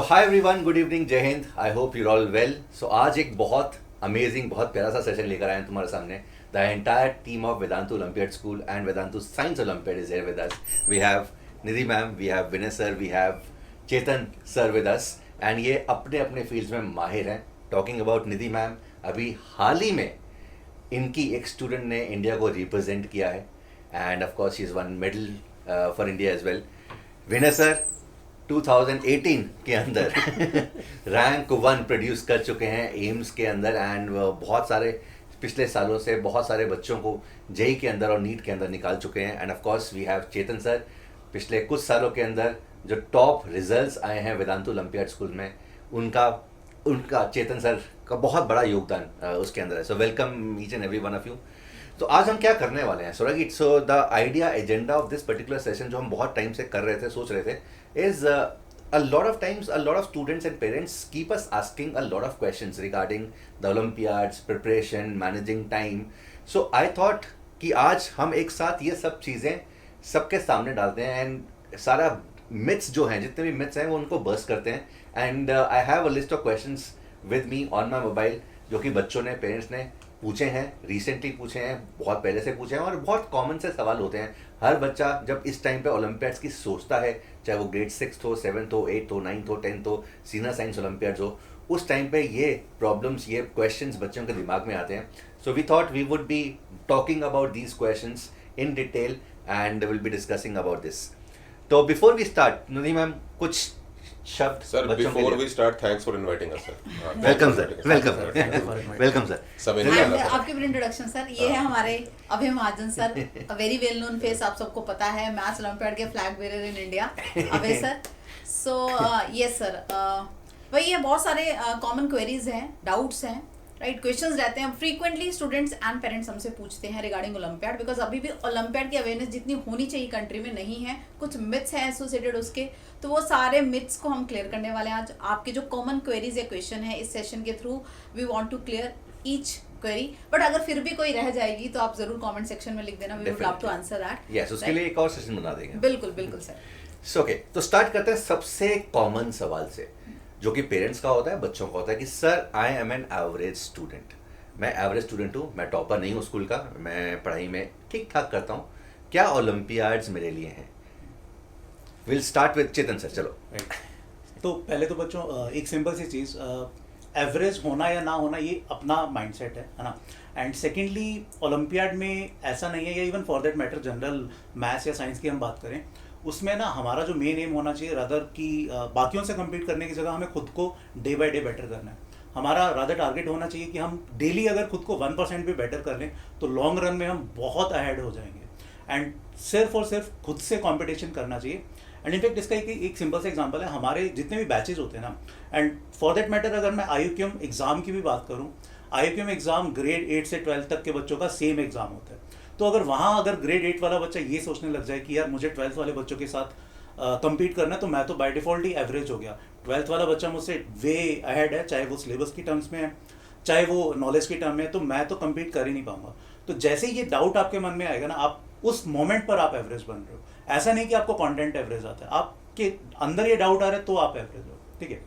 Hi everyone, good evening, Jai Hind. I hope you're all well. So आज एक बहुत amazing, बहुत प्यारा सा सेशन लेकर आए हैं तुम्हारे सामने। The entire team of Vedantu Olympiad school and Vedantu science olympiad is here with us. We have Nidhi ma'am, we have Vinay sir, we have Chetan sir with us, and ये अपने अपने फील्ड्स में माहिर हैं। टॉकिंग अबाउट निधि मैम, अभी हाल ही में इनकी एक स्टूडेंट ने इंडिया को रिप्रेजेंट किया है, and of course she is won medal for India as well. Vinay sir 2018 के अंदर रैंक 1 प्रोड्यूस कर चुके हैं एम्स के अंदर, एंड बहुत सारे पिछले सालों से बहुत सारे बच्चों को जेई के अंदर और नीट के अंदर निकाल चुके हैं। And of course we have Chetan sir, पिछले कुछ सालों के अंदर जो टॉप रिजल्ट्स आए हैं वेदांतु ओलंपियाड स्कूल में, उनका चेतन सर का बहुत बड़ा योगदान उसके अंदर है। So welcome each and every one of you. तो आज हम क्या करने वाले हैं सुरगीत? So the idea agenda of this particular session जो हम बहुत टाइम से कर रहे थे, सोच रहे थे, is a lot of times a lot of students and parents keep us asking a lot of questions regarding the Olympiads, preparation, managing time. So I thought कि आज हम एक साथ ये सब चीज़ें सबके सामने डालते हैं, एंड सारा मिथ्स जो हैं, जितने भी मिथ्स हैं वो उनको बर्स्ट करते हैं। And I have a list of questions with me on my mobile, जो कि बच्चों ने, पेरेंट्स ने पूछे हैं, रिसेंटली पूछे हैं, बहुत पहले से पूछे हैं, और बहुत कॉमन से सवाल होते हैं। हर बच्चा जब इस टाइम पे ओलंपियाड्स की सोचता है, चाहे वो ग्रेड 6 हो, 7 हो, 8 हो, 9 हो, 10 हो, सीनियर साइंस ओलंपियाड्स हो, उस टाइम पे ये प्रॉब्लम्स, ये क्वेश्चंस बच्चों के दिमाग में आते हैं। So we thought we would be talking about these questions in detail and will be discussing about this. तो before we start, Nidhi ma'am कुछ शब्द sir, before we start, thanks for inviting us, sir. Welcome sir, welcome sir. सब आपके भी introduction sir, ये है हमारे Abhay Mahajan sir, very well known face, आप सबको पता है, मैथ्स ओलंपियाड के flag bearer in India, Abhay sir. So yes sir, वही है, बहुत सारे कॉमन क्वेरीज हैं, डाउट्स हैं, राइट, क्वेश्चंस रहते हैं। फ्रीक्वेंटली स्टूडेंट्स एंड पेरेंट्स हमसे पूछते हैं रिगार्डिंग ओलंपियाड, बिकॉज अभी भी ओलंपियाड की अवेयरनेस जितनी होनी चाहिए कंट्री में नहीं है, कुछ मिथ्स हैं एसोसिएटेड उसके, तो वो सारे मिथ्स को हम क्लियर करने वाले हैं आज। आपके जो कॉमन क्वेरीज या क्वेश्चन है, इस सेशन के through we want to clear each query, but अगर फिर भी कोई रह जाएगी तो आप जरूर कमेंट सेक्शन में लिख देना, we would love to answer that. Yes, उसके लिए एक और सेशन बना देंगे। बिल्कुल बिल्कुल सर। सो ओके, तो स्टार्ट करते हैं सबसे कॉमन सवाल से, जो कि पेरेंट्स का होता है, बच्चों का होता है कि sir I am an average student, मैं एवरेज स्टूडेंट हूँ, मैं टॉपर नहीं हूँ स्कूल का, मैं पढ़ाई में ठीक ठाक करता हूँ, क्या ओलंपियाड्स मेरे लिए हैं? Will start with Chetan sir. चलो। तो पहले तो बच्चों एक सिंपल सी चीज़, एवरेज होना या ना होना ये अपना माइंडसेट है ना। एंड सेकेंडली, ओलंपियाड में ऐसा नहीं है, या even for that matter general maths या साइंस की हम बात करें, उसमें ना हमारा जो मेन एम होना चाहिए रादर कि बाकियों से कम्पीट करने की जगह हमें खुद को डे बाय डे बेटर करना है। हमारा रादर टारगेट होना चाहिए कि हम डेली अगर खुद को 1% भी बेटर कर लें तो लॉन्ग रन में हम बहुत अहेड हो जाएंगे। एंड सिर्फ और सिर्फ खुद से कंपटीशन करना चाहिए। एंड इनफैक्ट इसका एक सिंपल सा एग्जांपल है, हमारे जितने भी बैचेज होते हैं ना, एंड फॉर दैट मैटर अगर मैं IUQM एग्ज़ाम की भी बात करूँ, IUQM एग्ज़ाम ग्रेड 8 से 12 तक के बच्चों का सेम एग्ज़ाम होता है। तो अगर वहाँ अगर ग्रेड 8 वाला बच्चा ये सोचने लग जाए कि यार मुझे 12th वाले बच्चों के साथ कम्पीट करना है, तो मैं तो बाय डिफ़ॉल्ट ही एवरेज हो गया। 12th वाला बच्चा मुझसे वे अहेड है, चाहे वो सिलेबस की टर्म्स में है, चाहे वो नॉलेज की टर्म में है, तो मैं तो कम्पीट कर ही नहीं पाऊंगा। तो जैसे ही ये डाउट आपके मन में आएगा ना, आप उस मोमेंट पर आप एवरेज बन रहे हो। ऐसा नहीं कि आपको कंटेंट एवरेज आता है, आपके अंदर ये डाउट आ रहा है तो आप एवरेज हो, ठीक है।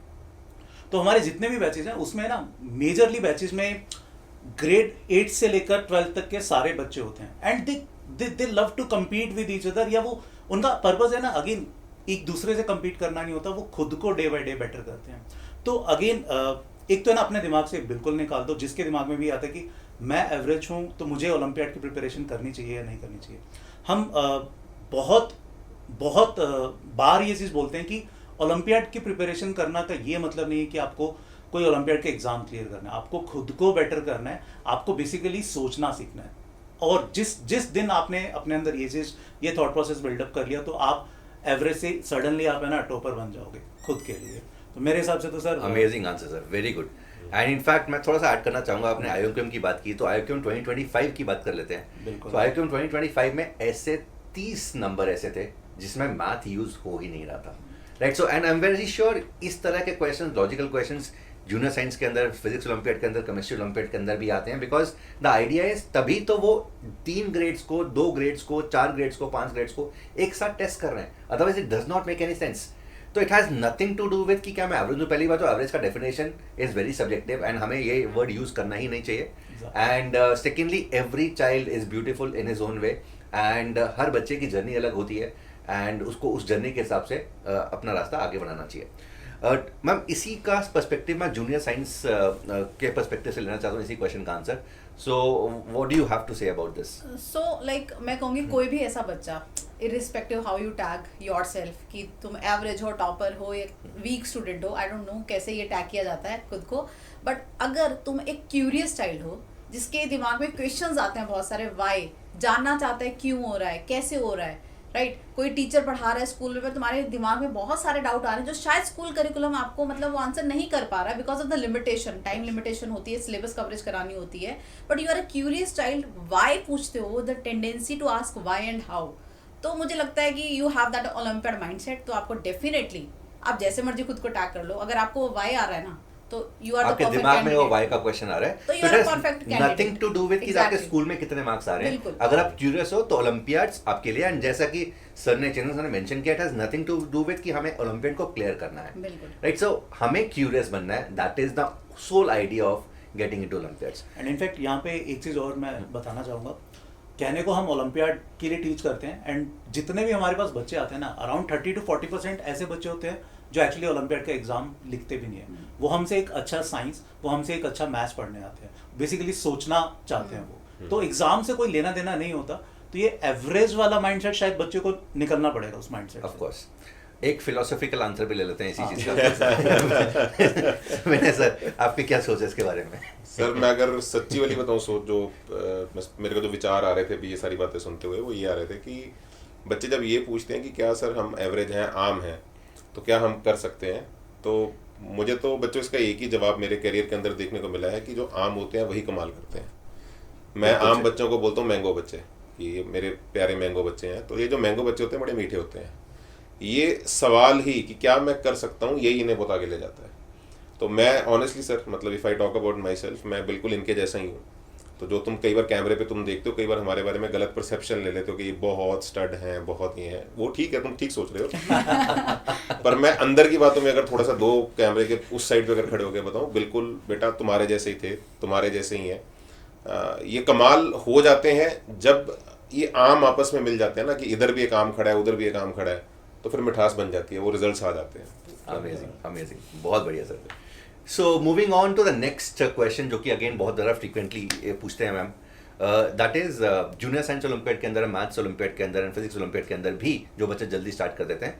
तो हमारे जितने भी बैचेज हैं उसमें ना मेजरली बैचेज में ग्रेड 8 से लेकर 12 तक के सारे बच्चे होते हैं, and they love to compete with each other, या वो उनका पर्पज है ना, अगेन एक दूसरे से कम्पीट करना नहीं होता, वो खुद को डे बाय डे बेटर करते हैं। तो अगेन एक तो है ना, अपने दिमाग से बिल्कुल निकाल दो, जिसके दिमाग में भी आता है कि मैं एवरेज हूँ तो मुझे ओलंपियाड की प्रिपरेशन करनी चाहिए या नहीं करनी चाहिए। हम बहुत बार ये चीज़ बोलते हैं कि ओलंपियाड की प्रिपरेशन करना का ये मतलब नहीं है कि आपको कोई ओलंपियाड के एग्ज़ाम क्लियर करना है, आपको खुद को बेटर करना है, आपको बेसिकली सोचना सीखना है। और जिस दिन आपने अपने अंदर ये थॉट प्रोसेस बिल्डअप कर लिया, तो आप एवरेज से सडनली आप है ना टॉपर बन जाओगे खुद के लिए। तो मेरे हिसाब से तो sir amazing answer sir, very good. And in fact मैं थोड़ा सा ऐड करना चाहूँगा, आपने IUQM की बात की तो IUQM 2025 की बात कर लेते हैं। बिल्कुल। तो IUQM 2025 में ऐसे 30 नंबर ऐसे थे जिसमें मैथ यूज हो ही नहीं रहा था, right. So and I am very sure इस तरह के question, logical questions junior science के अंदर, फिजिक्स ओलंपियाड के अंदर, केमिस्ट्री ओलंपियाड के अंदर भी आते हैं, बिकॉज द आइडिया इज तभी तो वो 3 ग्रेड्स को, 2 ग्रेड्स को, 4 ग्रेड्स को, 5 ग्रेड्स को एक साथ टेस्ट कर रहे हैं, otherwise it does not make any sense. तो it has nothing to do with कि क्या मैं एवरेज हूँ. पहली बात तो एवरेज का definition is very subjective and हमें ये वर्ड यूज़ करना ही नहीं चाहिए. And secondly every child is beautiful in his own way and हर बच्चे की जर्नी अलग होती है एंड उसको उस जर्नी के हिसाब से अपना रास्ता आगे बनाना चाहिए. मैम इसी का पर्सपेक्टिव मैं जूनियर साइंस के पर्सपेक्टिव से लेना चाहता हूँ इसी क्वेश्चन का answer. So what do you have to say about this? So like मैं कहूँगी कोई भी ऐसा बच्चा irrespective how you tag yourself कि तुम एवरेज हो, टॉपर हो या वीक स्टूडेंट हो, आई डोंट नो कैसे ये टैग किया जाता है खुद को, बट अगर तुम एक क्यूरियस चाइल्ड हो जिसके दिमाग में क्वेश्चंस आते हैं बहुत सारे, वाई, जानना चाहता है क्यों हो रहा है, कैसे हो रहा है, राइट कोई टीचर पढ़ा रहा है स्कूल में, तुम्हारे दिमाग में बहुत सारे डाउट आ रहे हैं जो शायद स्कूल करिकुलम आपको मतलब वो आंसर नहीं कर पा रहा है because of the limitation, time limitation होती है, सिलेबस कवरेज करानी होती है, but you are a curious child, why पूछते हो, the tendency to ask why and how. तो मुझे लगता है कि you have that olympiad mindset, तो आपको डेफिनेटली आप जैसे मर्जी खुद को टैग कर लो, अगर आपको वाई आ रहा है ना तो यू आर आपके दिमाग में वो वाई का क्वेश्चन आ रहा है, तो you are perfect candidate. Nothing to do with कि आपके स्कूल में कितने मार्क्स आ रहे हैं. अगर आप क्यूरियस हो तो ओलंपियाड्स आपके लिए, एंड जैसा कि सर ने चेंद्र सर ने मेंशन किया, it has nothing to do with कि हमें ओलंपियाड को क्लियर करना है, राइट. सो हमें क्यूरियस बनना है, that is the sole idea of getting into olympiads. And in fact यहाँ पे एक चीज़ और मैं बताना चाहूँगा, कहने को हम ओलंपियाड के लिए टीच करते हैं एंड जितने भी हमारे पास बच्चे आते हैं ना, अराउंड 30 to 40% ऐसे बच्चे होते हैं जो एक्चुअली ओलंपियाड का एग्जाम लिखते भी नहीं है. वो हमसे एक अच्छा साइंस, वो हमसे एक अच्छा मैथ्स पढ़ने आते हैं, बेसिकली सोचना चाहते हैं वो. तो एग्जाम से कोई लेना देना नहीं होता, तो ये एवरेज वाला माइंडसेट शायद बच्चे को निकलना पड़ेगा उस माइंडसेट. ऑफ कोर्स एक फिलोसॉफिकल आंसर भी ले लेते हैं इसी चीज का. मैंने सर आपकी क्या सोच है इसके बारे में? सर मैं अगर सच्ची वाली बताऊँ, सोच जो मेरे को जो विचार आ रहे थे अभी ये सारी बातें सुनते हुए, वो ये आ रहे थे कि बच्चे जब ये पूछते हैं कि क्या सर हम एवरेज हैं, आम हैं, तो क्या हम कर सकते हैं, तो मुझे तो बच्चों इसका एक ही जवाब मेरे करियर के अंदर देखने को मिला है कि जो आम होते हैं वही कमाल करते हैं. मैं आम बच्चों को बोलता हूँ मैंगो बच्चे, कि ये मेरे प्यारे मैंगो बच्चे हैं. तो ये जो मैंगो बच्चे होते हैं बड़े मीठे होते हैं. ये सवाल ही कि क्या मैं कर सकता हूँ, यही इन्हें बहुत आगे ले जाता है. तो मैं ऑनेस्टली सर, मतलब if I talk about my self, मैं बिल्कुल इनके जैसा ही हूँ. तो जो तुम कई बार कैमरे पे तुम देखते हो, कई बार हमारे बारे में गलत परसेप्शन ले लेते हो कि ये बहुत स्टड हैं, बहुत ये हैं, वो ठीक है, तुम ठीक सोच रहे हो. पर मैं अंदर की बातों में अगर थोड़ा सा दो कैमरे के उस साइड पे अगर खड़े होकर बताऊँ, बिल्कुल बेटा तुम्हारे जैसे ही थे, तुम्हारे जैसे ही हैं. ये कमाल हो जाते हैं जब ये आम आपस में मिल जाते हैं ना, कि इधर भी एक आम खड़ा है, उधर भी एक आम खड़ा है, तो फिर मिठास बन जाती है, वो रिजल्ट्स आ जाते हैं. अमेजिंग, अमेजिंग, बहुत बढ़िया sir. So moving on to the next question, जो कि अगेन बहुत ज़्यादा फ्रीक्वेंटली पूछते हैं ma'am, that is junior science olympiad के अंदर, मैथ्स ओलंपियाड के अंदर एंड फिजिक्स ओलंपियाड के अंदर भी जो बच्चे जल्दी स्टार्ट कर देते हैं,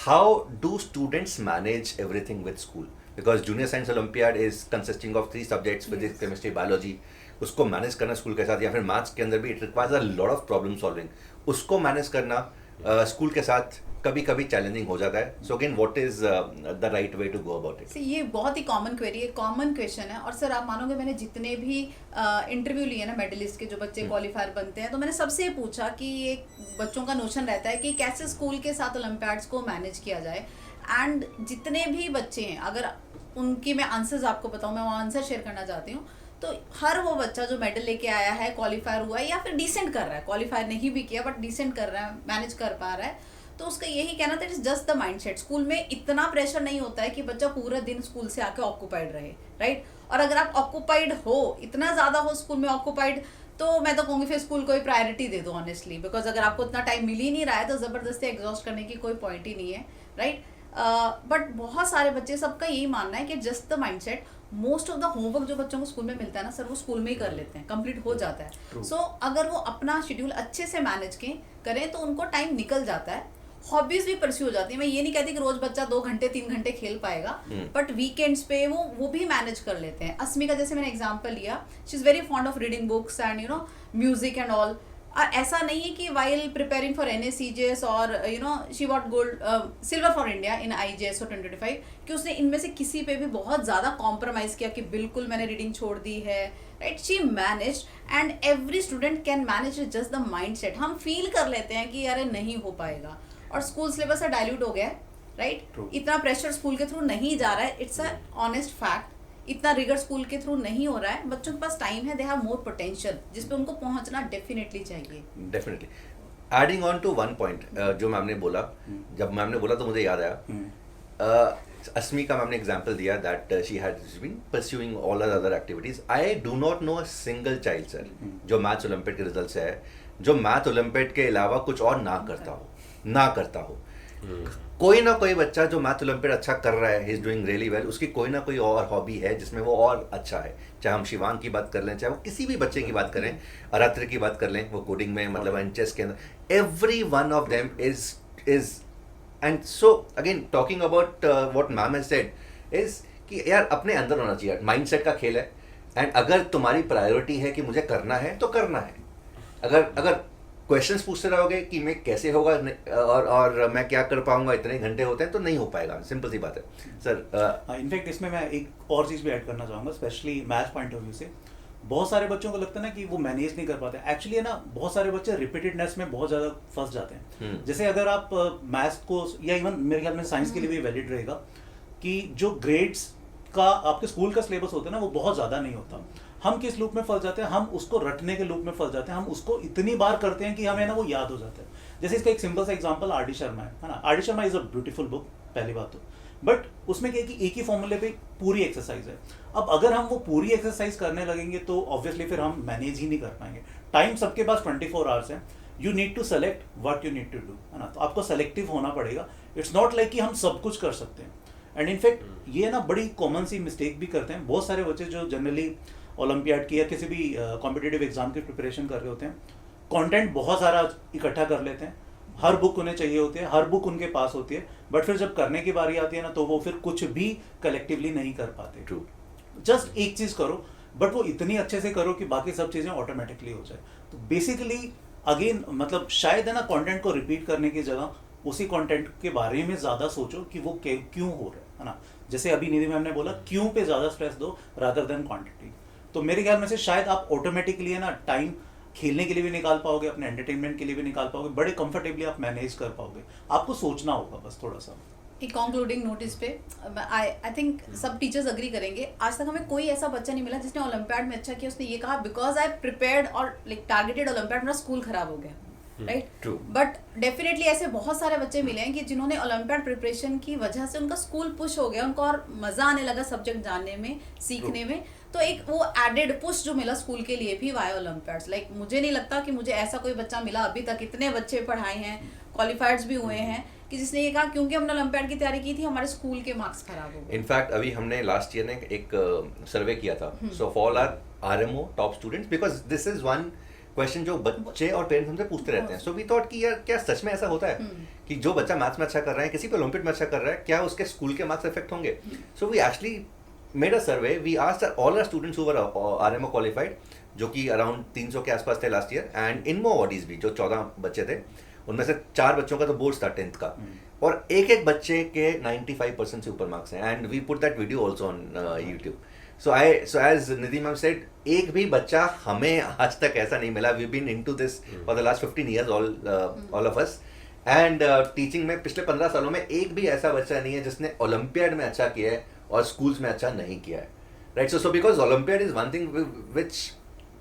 how do students manage everything with school? Because junior science olympiad is consisting of 3 subjects, physics, chemistry, biology. उसको मैनेज करना स्कूल के साथ, या फिर मैथ्स के अंदर भी it requires a lot of problem solving, उसको मैनेज करना स्कूल के साथ कभी कभी चैलेंजिंग हो जाता है. So again what is the right way to go about it? ये बहुत ही कॉमन क्वेरी है, कॉमन क्वेश्चन है. और सर आप मानोगे, मैंने जितने भी इंटरव्यू लिए ना मेडलिस्ट के, जो बच्चे क्वालिफायर बनते हैं, तो मैंने सबसे ये पूछा कि एक बच्चों का नोशन रहता है कि कैसे स्कूल के साथ ओलंपियाड्स को मैनेज किया जाए. एंड जितने भी बच्चे हैं, अगर उनकी मैं आंसर्स आपको बताऊँ, मैं वो आंसर शेयर करना चाहती हूँ. तो हर वो बच्चा जो मेडल लेके आया है, क्वालिफायर हुआ है या फिर डिसेंट कर रहा है, क्वालिफायर नहीं भी किया बट डिसेंट कर रहा है, मैनेज कर पा रहा है, तो उसका यही कहना था, it is just the mindset. School में इतना प्रेशर नहीं होता है कि बच्चा पूरा दिन स्कूल से आके ऑक्यूपाइड रहे, राइट. और अगर आप ऑक्यूपाइड हो, इतना ज़्यादा हो स्कूल में ऑक्यूपाइड, तो मैं तो कहूँगी फिर स्कूल को ही प्रायोरिटी दे दो ऑनेस्टली, बिकॉज अगर आपको इतना टाइम मिल ही नहीं रहा है तो ज़बरदस्ती एग्जॉस्ट करने की कोई पॉइंट ही नहीं है, राइट. बट बहुत सारे बच्चे, सबका यही मानना है कि just the mindset. Most of the homework जो बच्चों को स्कूल में मिलता है ना सर, वो स्कूल में ही कर लेते हैं, कंप्लीट हो जाता है. सो अगर वो अपना शेड्यूल अच्छे से मैनेज करें तो उनको टाइम निकल जाता है. हॉबीज भी परस्यू हो जाती है. मैं ये नहीं कहती कि रोज बच्चा 2 घंटे 3 घंटे खेल पाएगा, बट वीकेंड्स पे वो भी मैनेज कर लेते हैं. अस्मी का जैसे मैंने एग्जांपल लिया, she is very fond of reading books and you no music and all. ऐसा नहीं है कि वाइल प्रिपेयरिंग फॉर NSCJS और you know she got gold silver for India in IJS 2025, कि उसने इनमें से किसी पे भी बहुत ज़्यादा कॉम्प्रोमाइज़ किया कि बिल्कुल मैंने रीडिंग छोड़ दी है, right. She manage and every student can manage, just the mind set. हम फील कर लेते हैं कि अरे नहीं हो पाएगा, और स्कूल सिलेबस डाइल्यूट हो गया है, राइट. इतना प्रेशर स्कूल के थ्रू नहीं जा रहा है, इट्स अ ऑनेस्ट फैक्ट. इतना रिगर स्कूल के थ्रू नहीं हो रहा है. बच्चों के पास टाइम है, दे हैव मोर पोटेंशियल, जिस पे उनको पहुंचना डेफिनेटली चाहिए. Definitely. Adding on to one point जो मैम ने बोला, जब मैम ने बोला तो मुझे याद आया Asmika मैम ने एग्जांपल दिया that she had been pursuing all other activities. I do not know a single child sir जो मैथ्स ओलंपियाड के रिजल्ट से है जो मैथ ओलंपियाड के अलावा कुछ और ना करता हो. कोई ना कोई बच्चा जो मैथ ओलंपियाड अच्छा कर रहा है, he is doing really well, उसकी कोई ना कोई और हॉबी है जिसमें वो और अच्छा है. चाहे हम शिवांग की बात कर लें, चाहे वो किसी भी बच्चे की बात करें, अरात्र की बात कर लें, वो कोडिंग में मतलब चेस के अंदर, every one of them is and so again talking about what ma'am has said is कि यार अपने अंदर होना चाहिए. माइंडसेट का खेल है. एंड अगर तुम्हारी प्रायोरिटी है कि मुझे करना है तो करना है. अगर क्वेश्चंस पूछते रहोगे कि मैं कैसे होगा और मैं क्या कर पाऊंगा, इतने घंटे होते हैं, तो नहीं हो पाएगा. सिंपल सी बात है सर. इनफैक्ट इसमें मैं एक और चीज़ भी ऐड करना चाहूँगा, specially maths point of view से. बहुत सारे बच्चों को लगता है ना कि वो मैनेज नहीं कर पाते. एक्चुअली है ना, बहुत सारे बच्चे रिपीटेडनेस में बहुत ज़्यादा फंस जाते हैं. जैसे अगर आप मैथ्स को या इवन मेरे ख्याल में साइंस के लिए भी वैलिड रहेगा कि जो ग्रेड्स का आपके स्कूल का सिलेबस होता है ना, वो बहुत ज़्यादा नहीं होता. हम किस लूप में फंस जाते हैं, हम उसको रटने के लूप में फंस जाते हैं. हम उसको इतनी बार करते हैं कि हमें ना वो याद हो जाता है. जैसे इसका एक सिंपल सा एग्जांपल आर डी शर्मा है ना. R D Sharma is a beautiful book, पहली बात तो. बट उसमें क्या है कि एक ही फॉर्मूले पे पूरी एक्सरसाइज है. अब अगर हम वो पूरी एक्सरसाइज करने लगेंगे तो ऑब्वियसली फिर हम मैनेज ही नहीं कर पाएंगे. टाइम सबके पास 24 आवर्स है. You need to select what you need to do, है ना. तो आपको सेलेक्टिव होना पड़ेगा. इट्स नॉट लाइक कि हम सब कुछ कर सकते हैं. एंड इनफैक्ट ये ना बड़ी कॉमन सी मिस्टेक भी करते हैं बहुत सारे बच्चे जो जनरली ओलंपियाड की या किसी भी कॉम्पिटिटिव एग्जाम की प्रिपरेशन कर रहे होते हैं. कंटेंट बहुत सारा इकट्ठा कर लेते हैं. हर बुक उन्हें चाहिए होती है, हर बुक उनके पास होती है. बट फिर जब करने की बारी आती है ना, तो वो फिर कुछ भी कलेक्टिवली नहीं कर पाते. ट्रू. जस्ट एक चीज़ करो, बट वो इतनी अच्छे से करो कि बाकी सब चीज़ें ऑटोमेटिकली हो जाए. तो बेसिकली अगेन मतलब शायद है ना, कंटेंट को रिपीट करने की जगह उसी कंटेंट के बारे में ज़्यादा सोचो कि वो क्यों हो रहा है ना. जैसे अभी निधि मैम ने बोला, क्यों पे ज़्यादा स्ट्रेस दो रादर देन क्वांटिटी. तो मेरे ख्याल में से शायद आप ऑटोमेटिकली है ना टाइम खेलने के लिए भी निकाल पाओगे, अपने एंटरटेनमेंट के लिए भी निकाल पाओगे, बड़े कंफर्टेबली आप मैनेज कर पाओगे. आपको सोचना होगा बस थोड़ा सा. एक कंक्लूडिंग नोटिस पे आई थिंक सब टीचर्स अग्री करेंगे, आज तक हमें कोई ऐसा बच्चा नहीं मिला जिसने ओलंपियाड में अच्छा किया, उसने ये कहा बिकॉज आई प्रिपेयर्ड और लाइक टारगेटेड ओलंपियाड, मेरा स्कूल खराब हो गया. राइट. ट्रू. बट डेफिनेटली ऐसे बहुत सारे बच्चे मिले हैं कि जिन्होंने ओलंपियाड प्रिपरेशन की वजह से उनका स्कूल पुश हो गया, उनको और मजा आने लगा सब्जेक्ट जानने में, सीखने में. तो एक वो एडेड पुश जो मिला स्कूल के लिए भी वाया ओलंपियाड्स. लाइक मुझे नहीं लगता कि मुझे ऐसा कोई बच्चा मिला अभी तक, इतने बच्चे पढ़ाए हैं, क्वालिफाइड्स भी हुए हैं, कि जिसने ये कहा क्योंकि हमने ओलंपियाड की तैयारी की थी हमारे स्कूल के मार्क्स खराब हो गए. इनफैक्ट अभी हमने लास्ट ईयर ने एक सर्वे किया था. So for R RMO top students, because this is one question जो बच्चे और पेरेंट्स हमसे पूछते रहते हैं. सो वी थॉट कि यार क्या सच में ऐसा होता है कि जो बच्चा मैथ्स में अच्छा कर रहा है, किसी भी ओलंपियाड में अच्छा कर रहा है, क्या उसके स्कूल के मार्क्स इफेक्ट होंगे. So we actually made a survey. We asked all our students who were RMO qualified, जो कि अराउंड 300 के आसपास थे लास्ट ईयर, एंड इन मो बॉडीज भी जो 14 बच्चे थे, उनमें से 4 बच्चों का तो बोर्ड था 10th का, और एक बच्चे के 95% से ऊपर मार्क्स हैं. And we put that video also on YouTube. So as Nidhi ma'am said, एक भी बच्चा हमें आज तक ऐसा नहीं मिला. We've been into this for the last 15 years, all of us. And teaching में पिछले 15 सालों में एक भी ऐसा बच्चा नहीं है जिसने ओलंपियाड में अच्छा किया है और स्कूल्स में अच्छा नहीं किया है. Right? So because Olympiad is one thing which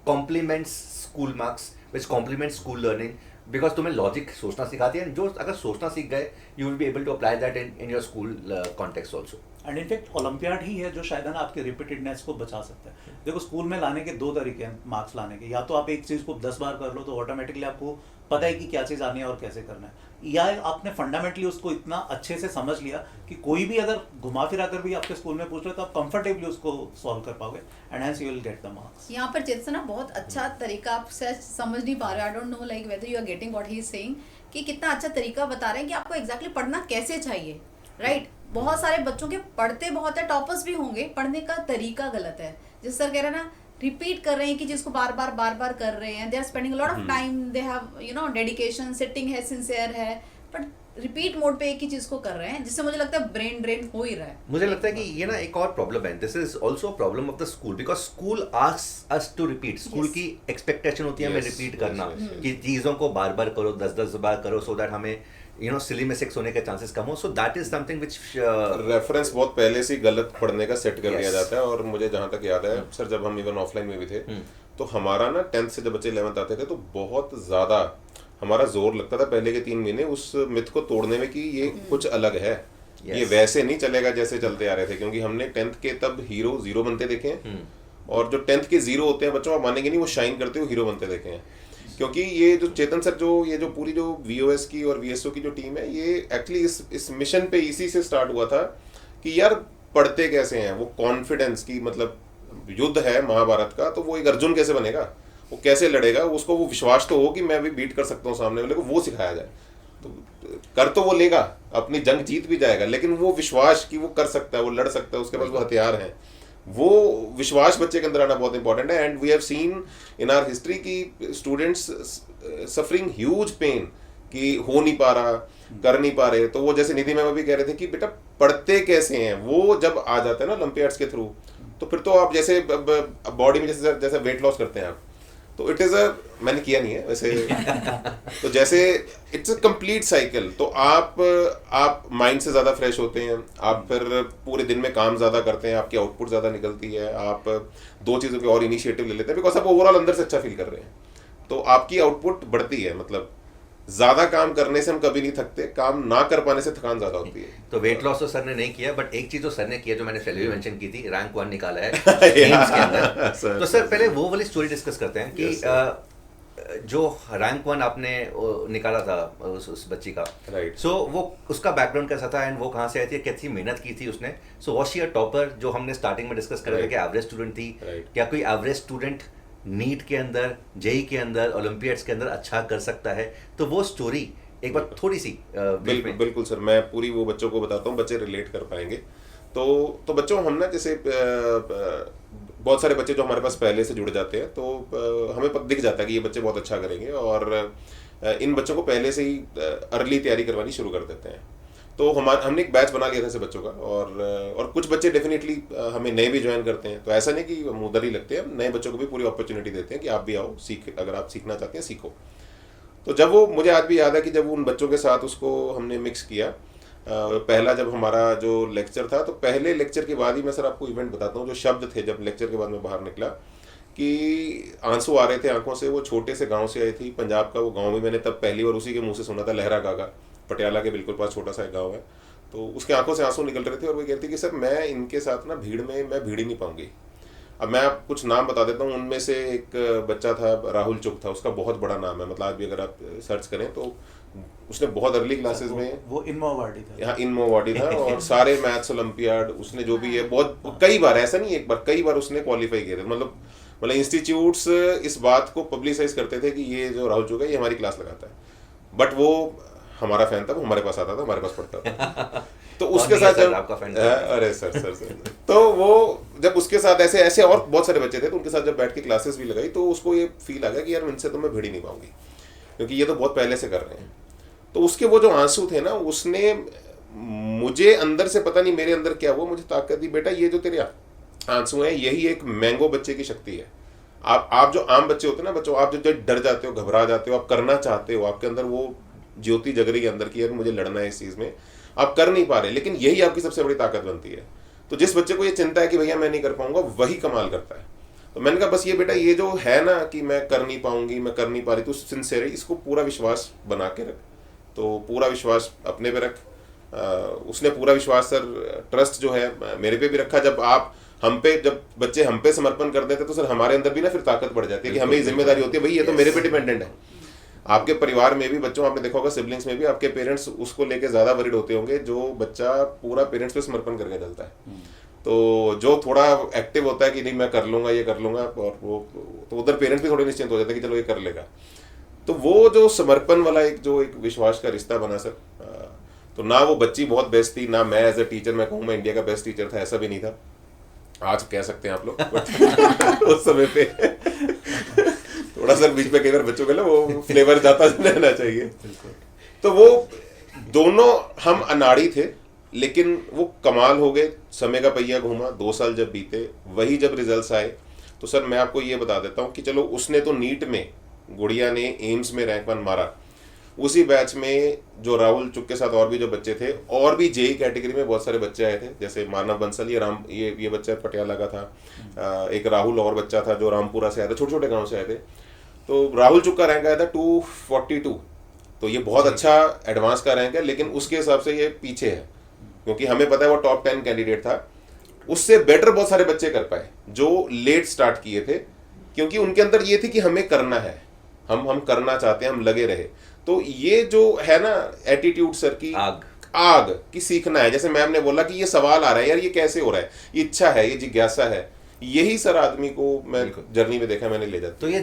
complements school marks, which complements school learning. Because तुम्हें लॉजिक सोचना सिखाती है, जो अगर सोचना सीख गए you will be able to apply that in your school context also. And in fact olympiad ही है जो शायद है ना आपके रिपीटेडनेस को बचा सकता है. देखो स्कूल में लाने के 2 तरीके हैं मार्क्स लाने के. या तो आप एक चीज़ को 10 बार कर लो तो ऑटोमेटिकली आपको पता है कि क्या चीज़ आनी है और कैसे करना है, या आपने फंडामेंटली उसको इतना अच्छे से समझ लिया कि कोई भी अगर घुमा फिरा कर भी आपके स्कूल में पूछ रहे तो आप कंफर्टेबली उसको सॉल्व कर पाओगे, and hence you will get the marks. यहाँ पर चेतन ना बहुत अच्छा तरीका आप समझ नहीं पा रहे. I don't know like whether you are getting what he is saying, कि कितना अच्छा तरीका बता रहे हैं कि आपको एग्जैक्टली पढ़ना कैसे चाहिए. राइट. बहुत सारे बच्चों के पढ़ते बहुत है, टॉपर्स भी होंगे, पढ़ने का तरीका गलत है. जिस सर कह रहे हैं ना, रिपीट कर रहे हैं कि जिसको बार बार कर रहे हैं. They are spending lot of time, they have you know dedication, sitting है, सिंसियर है, बट रिपीट मोड पे एक ही चीज को कर रहे हैं, जिससे मुझे लगता है ब्रेन ड्रेन हो ही रहा है. मुझे लगता है कि ये ना एक और प्रॉब्लम है. This is also problem of the school, because school asks us to repeat. School की एक्सपेक्टेशन होती है हमें रिपीट करना, कि चीज़ों को बार बार करो, 10 बार करो, सो दैट हमें यू नो सिली मिस्टेक्स होने के चांसेस कम हो. सो that is something which reference बहुत पहले से गलत पढ़ने का सेट कर दिया जाता है. और मुझे जहाँ तक याद है सर, जब हम इवन ऑफलाइन में भी थे तो हमारा ना 10th से जब बच्चे 11th आते थे तो बहुत ज़्यादा हमारा जोर लगता था पहले के 3 महीने उस मिथ को तोड़ने में कि ये कुछ अलग है. ये वैसे नहीं चलेगा जैसे चलते आ रहे थे, क्योंकि हमने 10th के तब हीरो 0 बनते देखे हैं, और जो 10th के 0 होते हैं बच्चों, आप मानेंगे नहीं, वो शाइन करते हुए हीरो बनते देखे हैं। क्योंकि ये जो चेतन सर ये जो पूरी जो VOS की और VSO की जो टीम है, ये एक्चुअली इस मिशन पे इसी से स्टार्ट हुआ था कि यार पढ़ते कैसे हैं, वो कॉन्फिडेंस की, मतलब युद्ध है महाभारत का, तो वो एक अर्जुन कैसे बनेगा, वो कैसे लड़ेगा, उसको वो विश्वास तो हो कि मैं भी बीट कर सकता हूँ सामने वाले को, वो सिखाया जाए। तो कर तो वो लेगा, अपनी जंग जीत भी जाएगा, लेकिन वो विश्वास कि वो कर सकता है, वो लड़ सकता है, उसके पास वो हथियार हैं, वो विश्वास बच्चे के अंदर आना बहुत इंपॉर्टेंट है। And we have seen in our history की स्टूडेंट्स सफरिंग ह्यूज पेन कि हो नहीं पा रहा, कर नहीं पा रहे। तो वो जैसे निधि मैम अभी कह रहे थे कि बेटा पढ़ते कैसे हैं, वो जब आ जाते हैं ना ओलंपियाड्स के थ्रू, तो फिर तो आप जैसे बॉडी में जैसे वेट लॉस करते हैं आप, तो इट इज़ मैंने किया नहीं है वैसे तो जैसे इट्स अ कंप्लीट साइकिल। तो आप माइंड से ज़्यादा फ्रेश होते हैं, आप फिर पूरे दिन में काम ज़्यादा करते हैं, आपकी आउटपुट ज़्यादा निकलती है, आप 2 चीज़ों के और इनिशिएटिव ले लेते हैं, बिकॉज आप ओवरऑल अंदर से अच्छा फील कर रहे हैं, तो आपकी आउटपुट बढ़ती है। मतलब ज़्यादा काम करने से हम कभी नहीं थकते, काम ना कर पाने से थकान ज़्यादा होती है। तो वेट लॉस तो सर ने नहीं किया, बट एक चीज तो सर ने किया जो मैंने पहले भी मेंशन की थी, रैंक 1 निकाला है गेम्स के अंदर। तो सर पहले वो वाली स्टोरी डिस्कस करते हैं कि जो रैंक 1 आपने निकाला था उस बच्ची का, राइट, सो वो उसका बैकग्राउंड कैसा था एंड वो कहाँ से आई थी, कैसी मेहनत की थी उसने, so was she a topper, जो हमने स्टार्टिंग में डिस्कस कर रहे थे कि एवरेज स्टूडेंट थी, क्या कोई एवरेज स्टूडेंट नीट के अंदर, जेई के अंदर, ओलंपियाड्स के अंदर अच्छा कर सकता है? तो वो स्टोरी एक बार थोड़ी सी बिल्कुल सर, मैं पूरी वो बच्चों को बताता हूँ, बच्चे रिलेट कर पाएंगे। तो बच्चों हम ना जैसे बहुत सारे बच्चे जो हमारे पास पहले से जुड़ जाते हैं, तो हमें दिख जाता है कि ये बच्चे बहुत अच्छा करेंगे, और इन बच्चों को पहले से ही अर्ली तैयारी करवानी शुरू कर देते हैं। तो हमने एक बैच बना लिया था ऐसे बच्चों का, और कुछ बच्चे डेफिनेटली हमें नए भी ज्वाइन करते हैं, तो ऐसा नहीं कि हम उधर ही लगते हैं, नए बच्चों को भी पूरी अपॉर्चुनिटी देते हैं कि आप भी आओ, अगर आप सीखना चाहते हैं सीखो। तो जब वो, मुझे आज भी याद है कि जब उन बच्चों के साथ उसको हमने मिक्स किया, पहला जब हमारा जो लेक्चर था, तो पहले लेक्चर के बाद ही मैं सर आपको इवेंट बताता हूँ, जो शब्द थे जब लेक्चर के बाद में बाहर निकला कि आंसू आ रहे थे आंखों से। वो छोटे से गांव से आई थी, पंजाब का वो गांव भी मैंने तब पहली बार उसी के मुंह से सुना था, लहरा गागा, पटियाला के बिल्कुल पास छोटा सा एक गाँव है। तो उसके आंखों से आंसू निकल रहे थे, और वो कहती कि सर मैं इनके साथ ना भीड़ में मैं भीड़ ही नहीं पाऊंगी। अब मैं आप कुछ नाम बता देता हूँ, उनमें से एक बच्चा था, राहुल चुक था, उसका बहुत बड़ा नाम है, मतलब आज भी अगर आप सर्च करें तो उसने बहुत अर्ली क्लासेस में, वो इनमोवाडी था, हाँ इनमोवाडी था, और सारे मैथ्स ओलंपियाड उसने जो भी है बहुत कई बार, ऐसा नहीं एक बार, कई बार उसने क्वालिफाई किए थे। मतलब इंस्टीट्यूट्स इस बात को पब्लिसाइज करते थे कि ये जो राहुल चुका है ये हमारी क्लास लगाता है, बट वो हमारा फैन था, वो हमारे पास आता था, हमारे पास पढ़ता था। तो उसके साथ जब अरे सर तो वो जब उसके साथ ऐसे ऐसे और बहुत सारे बच्चे थे, तो उनके साथ जब बैठ के क्लासेस भी लगाई, तो उसको ये फील आ गया कि यार इनसे तो मैं भिड़ ही नहीं पाऊंगी, क्योंकि ये तो बहुत पहले से कर रहे हैं। तो उसके वो जो आंसू थे ना, उसने मुझे अंदर से, पता नहीं मेरे अंदर क्या हुआ, मुझे ताकत दी, बेटा ये जो तेरे आंसू हैं, यही एक मैंगो बच्चे की शक्ति है। आप जो आम बच्चे होते हैं ना बच्चों, आप जो डर जाते हो, घबरा जाते हो, आप करना चाहते हो, आपके अंदर वो ज्योति जग रही है अंदर की, यार मुझे लड़ना है इस चीज़ में, आप कर नहीं पा रहे, लेकिन यही आपकी सबसे बड़ी ताकत बनती है। तो जिस बच्चे को ये चिंता है कि भैया मैं नहीं कर पाऊंगा, वही कमाल करता है। तो मैंने कहा बस ये बेटा, ये जो है ना कि मैं कर नहीं पाऊंगी, मैं कर नहीं पा रही, तो सिंसियर, इसको पूरा विश्वास बना के रख। तो पूरा विश्वास अपने पे रख। उसने पूरा विश्वास सर, ट्रस्ट जो है मेरे पे भी रखा। जब आप हम पे, जब बच्चे हम पे समर्पण कर देते तो सर हमारे अंदर भी ना फिर ताकत बढ़ जाती है कि हमें जिम्मेदारी होती है, भाई ये तो मेरे पे डिपेंडेंट है। आपके परिवार में भी बच्चों, आपने देखा होगा सिबलिंग्स में भी, आपके पेरेंट्स उसको लेके ज़्यादा वरीड होते होंगे जो बच्चा पूरा पेरेंट्स पे समर्पण करके चलता है। तो जो थोड़ा एक्टिव होता है कि नहीं मैं कर लूँगा, ये कर लूँगा, और वो तो उधर पेरेंट्स भी थोड़े निश्चिंत हो जाते हैं कि चलो ये कर लेगा। तो वो जो समर्पण वाला एक विश्वास का रिश्ता बना सर। तो ना वो बच्ची बहुत बेस्ट थी, ना मैं एज ए टीचर मैं कहूँ मैं इंडिया का बेस्ट टीचर था, ऐसा भी नहीं था। आज कह सकते हैं आप लोग उस समय पे थोड़ा सर बीच में कई बार बच्चों के ना वो फ्लेवर जाता रहना चाहिए। तो वो दोनों हम अनाड़ी थे, लेकिन वो कमाल हो गए। समय का पहिया घूमा, 2 साल जब बीते, वही जब रिजल्ट्स आए, तो सर मैं आपको ये बता देता हूँ कि चलो उसने तो नीट में, गुड़िया ने एम्स में रैंक 1 मारा, उसी बैच में जो राहुल चुक के साथ और भी जो बच्चे थे, और भी जेई कैटेगरी में बहुत सारे बच्चे आए थे, जैसे मानव बंसल, ये बच्चा पटियाला का था, एक राहुल और बच्चा था जो रामपुरा से आया था, छोटे छोटे गांव से आए थे। तो राहुल चुक का रैंक आया था 242, तो ये बहुत अच्छा एडवांस का रैंक है, लेकिन उसके हिसाब से ये पीछे है। क्योंकि हमें पता है वो टॉप 10 कैंडिडेट था, उससे बेटर बहुत सारे बच्चे कर पाए जो लेट स्टार्ट किए थे, क्योंकि उनके अंदर ये थी कि हमें करना है, हम करना चाहते हैं, हम लगे रहे। तो ये जो है ना एटीट्यूड सर की आग की सीखना है, जैसे मैम ने बोला कि ये सवाल आ रहा है यार, ये कैसे हो रहा है, ये इच्छा है, ये जिज्ञासा है, यही सर आदमी को मैं जर्नी में देखा, मैंने ले जाता। तो ये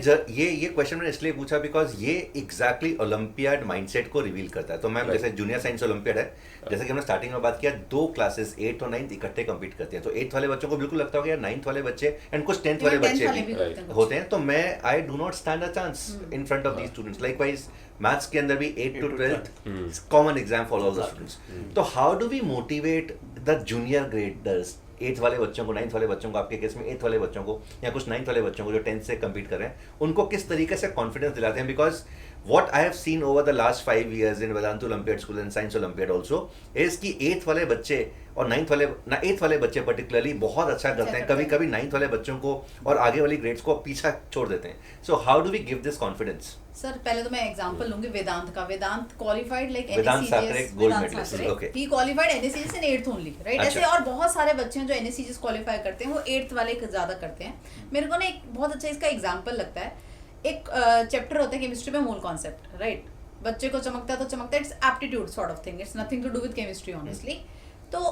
क्वेश्चन मैंने इसलिए पूछा बिकॉज ये एग्जैक्टली ओलंपियाड माइंडसेट को रिवील करता है। तो मैम जैसे जूनियर साइंस ओलंपियाड है, जैसे कि हमने स्टार्टिंग में बात किया, 2 क्लासेस 8th और 9th इकट्ठे कंपीट करते हैं। तो 8th वाले बच्चों को बिल्कुल लगता होगा यार 9th वाले बच्चे एंड कुछ 10th वाले बच्चे भी होते हैं, तो मैं I do not stand a chance in front of these students. Likewise maths के अंदर भी 8th to 12th common exam for all the students. तो how do we motivate the junior graders, 8th वाले बच्चों को, 9th वाले बच्चों को, आपके केस में 8th वाले बच्चों को या कुछ 9th वाले बच्चों को जो 10th से compete कर रहे हैं, उनको किस तरीके से कॉन्फिडेंस दिलाते हैं? Because what I have seen over the last 5 years in Vedantu Olympiad School and Science Olympiad also is कि 8th वाले बच्चे और 8th वाले बच्चे particularly बहुत अच्छा करते हैं, कभी कभी 9th वाले बच्चों को और आगे वाली ग्रेड्स को पीछा छोड़ देते हैं। So how do we give this confidence? Sir पहले तो मैं एग्जांपल लूंगी वेदांत का। वेदांत क्वालिफाइड लाइक वेदांत साकरे गोल्ड मेडलिस्ट, ओके, ही क्वालिफाइड एनएससीजीएस इन 8th ओनली, राइट। ऐसे और बहुत सारे बच्चे हैं जो एनएससीजीएस क्वालिफाई करते हैं, वो 8th वाले ज्यादा करते हैं। मेरे को ना एक बहुत अच्छा इसका एग्जांपल लगता है, एक चैप्टर होता है केमिस्ट्री में मूल कॉन्सेप्ट, राइट। बच्चे को चमकता है तो चमकता है, it's aptitude sort of thing, it's nothing to do with chemistry honestly. तो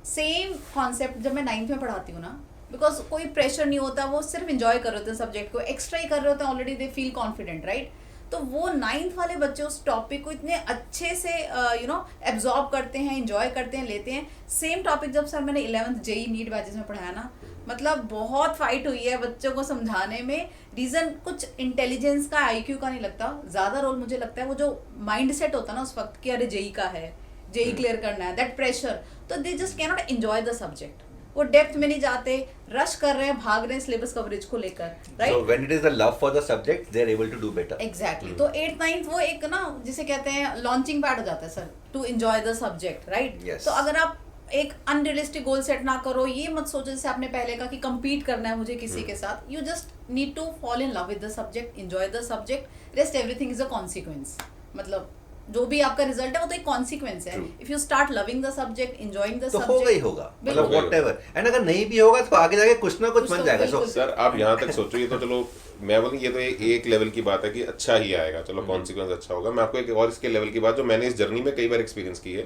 सेम कॉन्सेप्ट जब मैं 9th में पढ़ाती हूँ ना, बिकॉज कोई प्रेशर नहीं होता, वो सिर्फ इंजॉय कर रहे होते हैं सब्जेक्ट को, एक्स्ट्रा ही कर रहे होते हैं, already they feel confident, right. तो वो 9th वाले बच्चे उस टॉपिक को इतने अच्छे से एब्जॉर्ब करते हैं, इंजॉय करते हैं, लेते हैं। सेम टॉपिक जब सर मैंने 11th जेई नीट बैचेस में पढ़ाया ना, मतलब बहुत फाइट हुई है बच्चों को समझाने में। रीजन कुछ इंटेलिजेंस का, आईक्यू का नहीं लगता, ज्यादा रोल मुझे लगता है वो जो माइंड सेट होता है ना उस वक्त कि अरे जेई का है, जेई क्लियर करना है, दैट प्रेशर। तो they just can not enjoy the subject, वो डेप्थ में नहीं जाते, रश कर रहे हैं, भाग रहे हैं सिलेबस कवरेज को लेकर, right. So when it is the love for the subject, they are able to do better. Exactly. तो 8th 9th वो एक ना जिसे कहते हैं लॉन्चिंग पैड हो जाता है sir, to enjoy the subject, right. Yes. तो अगर आप एक अनरियलिस्टिक गोल सेट ना करो, ये मत सोचो जैसे आपने पहले कहा कि compete करना है मुझे किसी के साथ, you just need to fall in love with the subject, enjoy the subject, rest everything is a consequence। मतलब जो भी आपका रिजल्ट है वो तो एक कॉन्सिक्वेंस है। If you start loving the subject, enjoying the subject, तो होगा ही होगा, मतलब व्हाटएवर। एंड अगर नहीं भी होगा तो आगे जाके कुछ ना कुछ बन जाएगा। सो सर आप यहाँ तक सोचो, ये तो चलो मैं बोलूँ ये तो एक लेवल की बात है कि अच्छा ही आएगा, चलो कॉन्सिक्वेंस अच्छा होगा। मैं आपको एक और इसके लेवल की बात जो मैंने इस जर्नी में कई बार एक्सपीरियंस की है,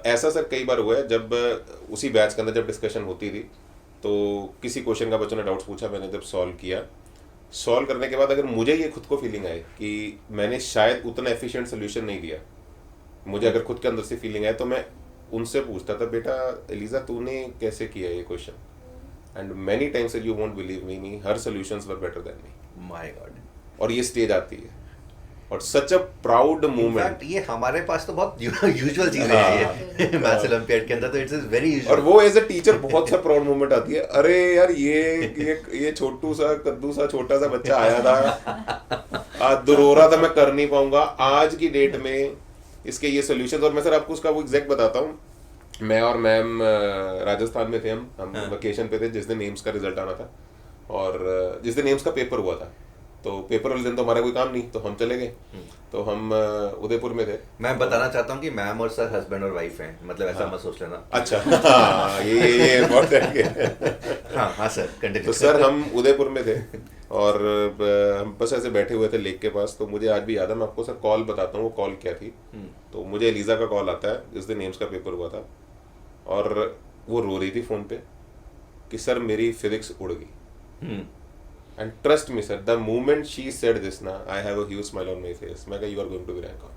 ऐसा सर कई बार हुआ है जब उसी बैच के अंदर जब डिस्कशन होती थी तो किसी क्वेश्चन का बच्चों ने डाउट्स पूछा, मैंने जब सॉल्व करने के बाद अगर मुझे ये खुद को फीलिंग आए कि मैंने शायद उतना एफिशिएंट सोल्यूशन नहीं दिया, मुझे अगर खुद के अंदर से फीलिंग आए, तो मैं उनसे पूछता था बेटा एलिजा तूने कैसे किया ये question, and many times you won't believe me, her solutions were better than me. My God. और ये स्टेज आती है और सच अ प्राउड मोमेंट। ये हमारे पास तो बहुत यूजुअल चीज है ये मैथ्स ओलंपियाड के अंदर, तो इट्स वेरी यूजुअल। और वो एज अ टीचर बहुत सा प्राउड मोमेंट आती है, अरे यार ये छोटू सा कद्दू सा छोटा सा बच्चा आया था, आज रो रहा था मैं कर नहीं पाऊंगा, आज की डेट में इसके ये सॉल्यूशंस। और मैं सर आपको उसका वो एग्जैक्ट बताता हूँ, मैं और मैम राजस्थान में थे, हम वेकेशन पे थे जिस दिन एम्स का रिजल्ट आना था, और जिस दिन एम्स का पेपर हुआ था, तो पेपर वाले दिन तो हमारा कोई काम नहीं, तो हम चले गए। तो हम उदयपुर में थे। मैं बताना चाहता हूँ कि मैम और सर हस्बैंड और वाइफ हैं, मतलब ऐसा मत सोच लेना। अच्छा हाँ, ये इम्पोर्टेंट है। हाँ सर कंटिन्यू। तो सर हम उदयपुर में थे और हम बस ऐसे बैठे हुए थे लेक के पास। तो मुझे आज भी याद है, मैं आपको सर कॉल बताता हूँ वो कॉल क्या थी। तो मुझे एलिजा का कॉल आता है जिस दिन एम्स का पेपर हुआ था, और वो रो रही थी फोन पे कि सर मेरी फिजिक्स उड़ गई। And trust me sir, the moment she said this ना, I have a huge smile on my face। मैं कहा you are going to be rank on।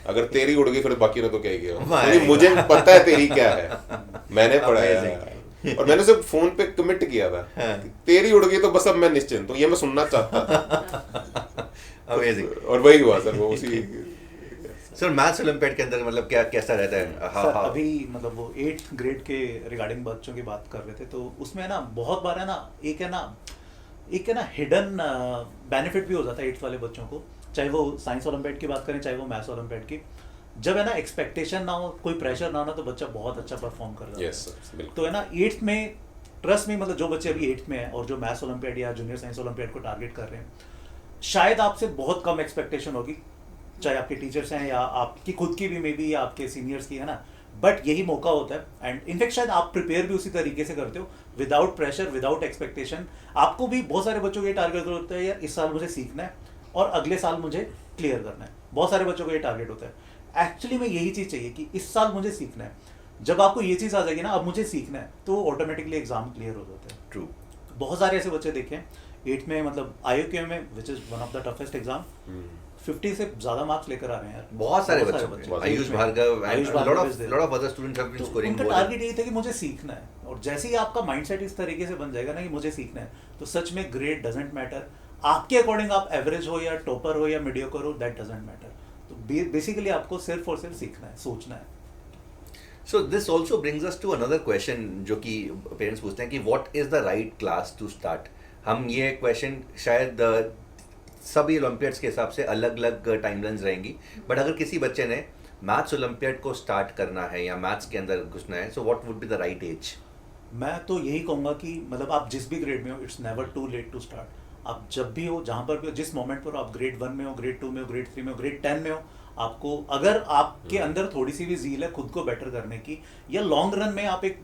अगर तेरी उड़ गई फिर बाकी ने तो क्या ही किया, क्योंकि मुझे पता है तेरी क्या है, मैंने पढ़ाया और मैंने सिर्फ फोन पे कमिट किया था कि तेरी उड़ गई तो बस अब मैं निश्चिंत हूँ, ये मैं सुनना चाहता था। अमेजिंग। और वही हुआ सर, वो उसी सर मैथ्स ओलंपियाड के अंदर मतलब क्या कैसा रहता है? सर अभी मतलब वो 8th ग्रेड के रिगार्डिंग बच्चों की बात कर रहे थे, तो उसमें ना बहुत बार है ना एक है ना हिडन बेनिफिट भी हो जाता है 8th वाले बच्चों को, चाहे वो साइंस ओलंपियाड की बात करें चाहे वो मैथ्स ओलंपियाड की। जब है ना एक्सपेक्टेशन ना हो, कोई प्रेशर ना हो ना, तो बच्चा बहुत अच्छा परफॉर्म कर रहा है। yes, sir, तो है ना 8th में ट्रस्ट में, मतलब जो बच्चे अभी 8th में हैं और जो मैथ्स ओलंपियाड या जूनियर साइंस ओलंपियाड को टारगेट कर रहे हैं, शायद आपसे बहुत कम एक्सपेक्टेशन होगी, चाहे आपके टीचर्स हैं या आपकी खुद की भी मे बी या आपके सीनियर्स की, है ना। बट यही मौका होता है एंड इनफैक्ट शायद आप प्रिपेयर भी उसी तरीके से करते हो, विदाउट प्रेशर, विदाउट एक्सपेक्टेशन। आपको भी बहुत सारे बच्चों को ये टारगेट होता है यार इस साल मुझे सीखना है और अगले साल मुझे क्लियर करना है, बहुत सारे बच्चों को ये टारगेट होता है। एक्चुअली में यही चीज़ चाहिए कि इस साल मुझे सीखना है। जब आपको ये चीज़ आ जाएगी ना अब मुझे सीखना है, तो ऑटोमेटिकली एग्जाम क्लियर हो जाता है। ट्रू। बहुत सारे ऐसे बच्चे देखे हैं 8th में, मतलब IUQM में, which is one of the toughest exam, 50 से ज़्यादा मार्क्स लेकर आ रहे हैं यार। बहुत सारे बच्चे, Ayush Bhargav and lot of other students have been scoring. उनका टारगेट यही था कि मुझे सीखना है, और जैसे ही आपका माइंडसेट इस तरीके से बन जाएगा ना कि मुझे सीखना है, तो सच में ग्रेड डजंट मैटर। आपके अकॉर्डिंग आप एवरेज हो या टॉपर हो या मीडियोकर हो, दैट डजंट मैटर। तो बेसिकली आपको सिर्फ और सिर्फ सीखना है, सोचना है। So this also brings us to another question जो कि पेरेंट्स पूछते हैं कि what is the right class to start। हम ये क्वेश्चन शायद सभी ओलंपियाड्स के हिसाब से अलग अलग टाइमलाइंस रहेंगी, बट अगर किसी बच्चे ने मैथ्स ओलंपियाड को स्टार्ट करना है या मैथ्स के अंदर घुसना है, so what would be the right age? मैं तो यही कहूँगा कि मतलब आप जिस भी ग्रेड में हो, it's never too late to start. आप जब भी हो, जहाँ पर भी हो, जिस मोमेंट पर हो, आप ग्रेड 1 में हो, ग्रेड 2 में हो, ग्रेड 3 में हो, ग्रेड 10 में हो, आपको अगर आपके अंदर थोड़ी सी भी ज़ील है खुद को बेटर करने की, या लॉन्ग रन में आप एक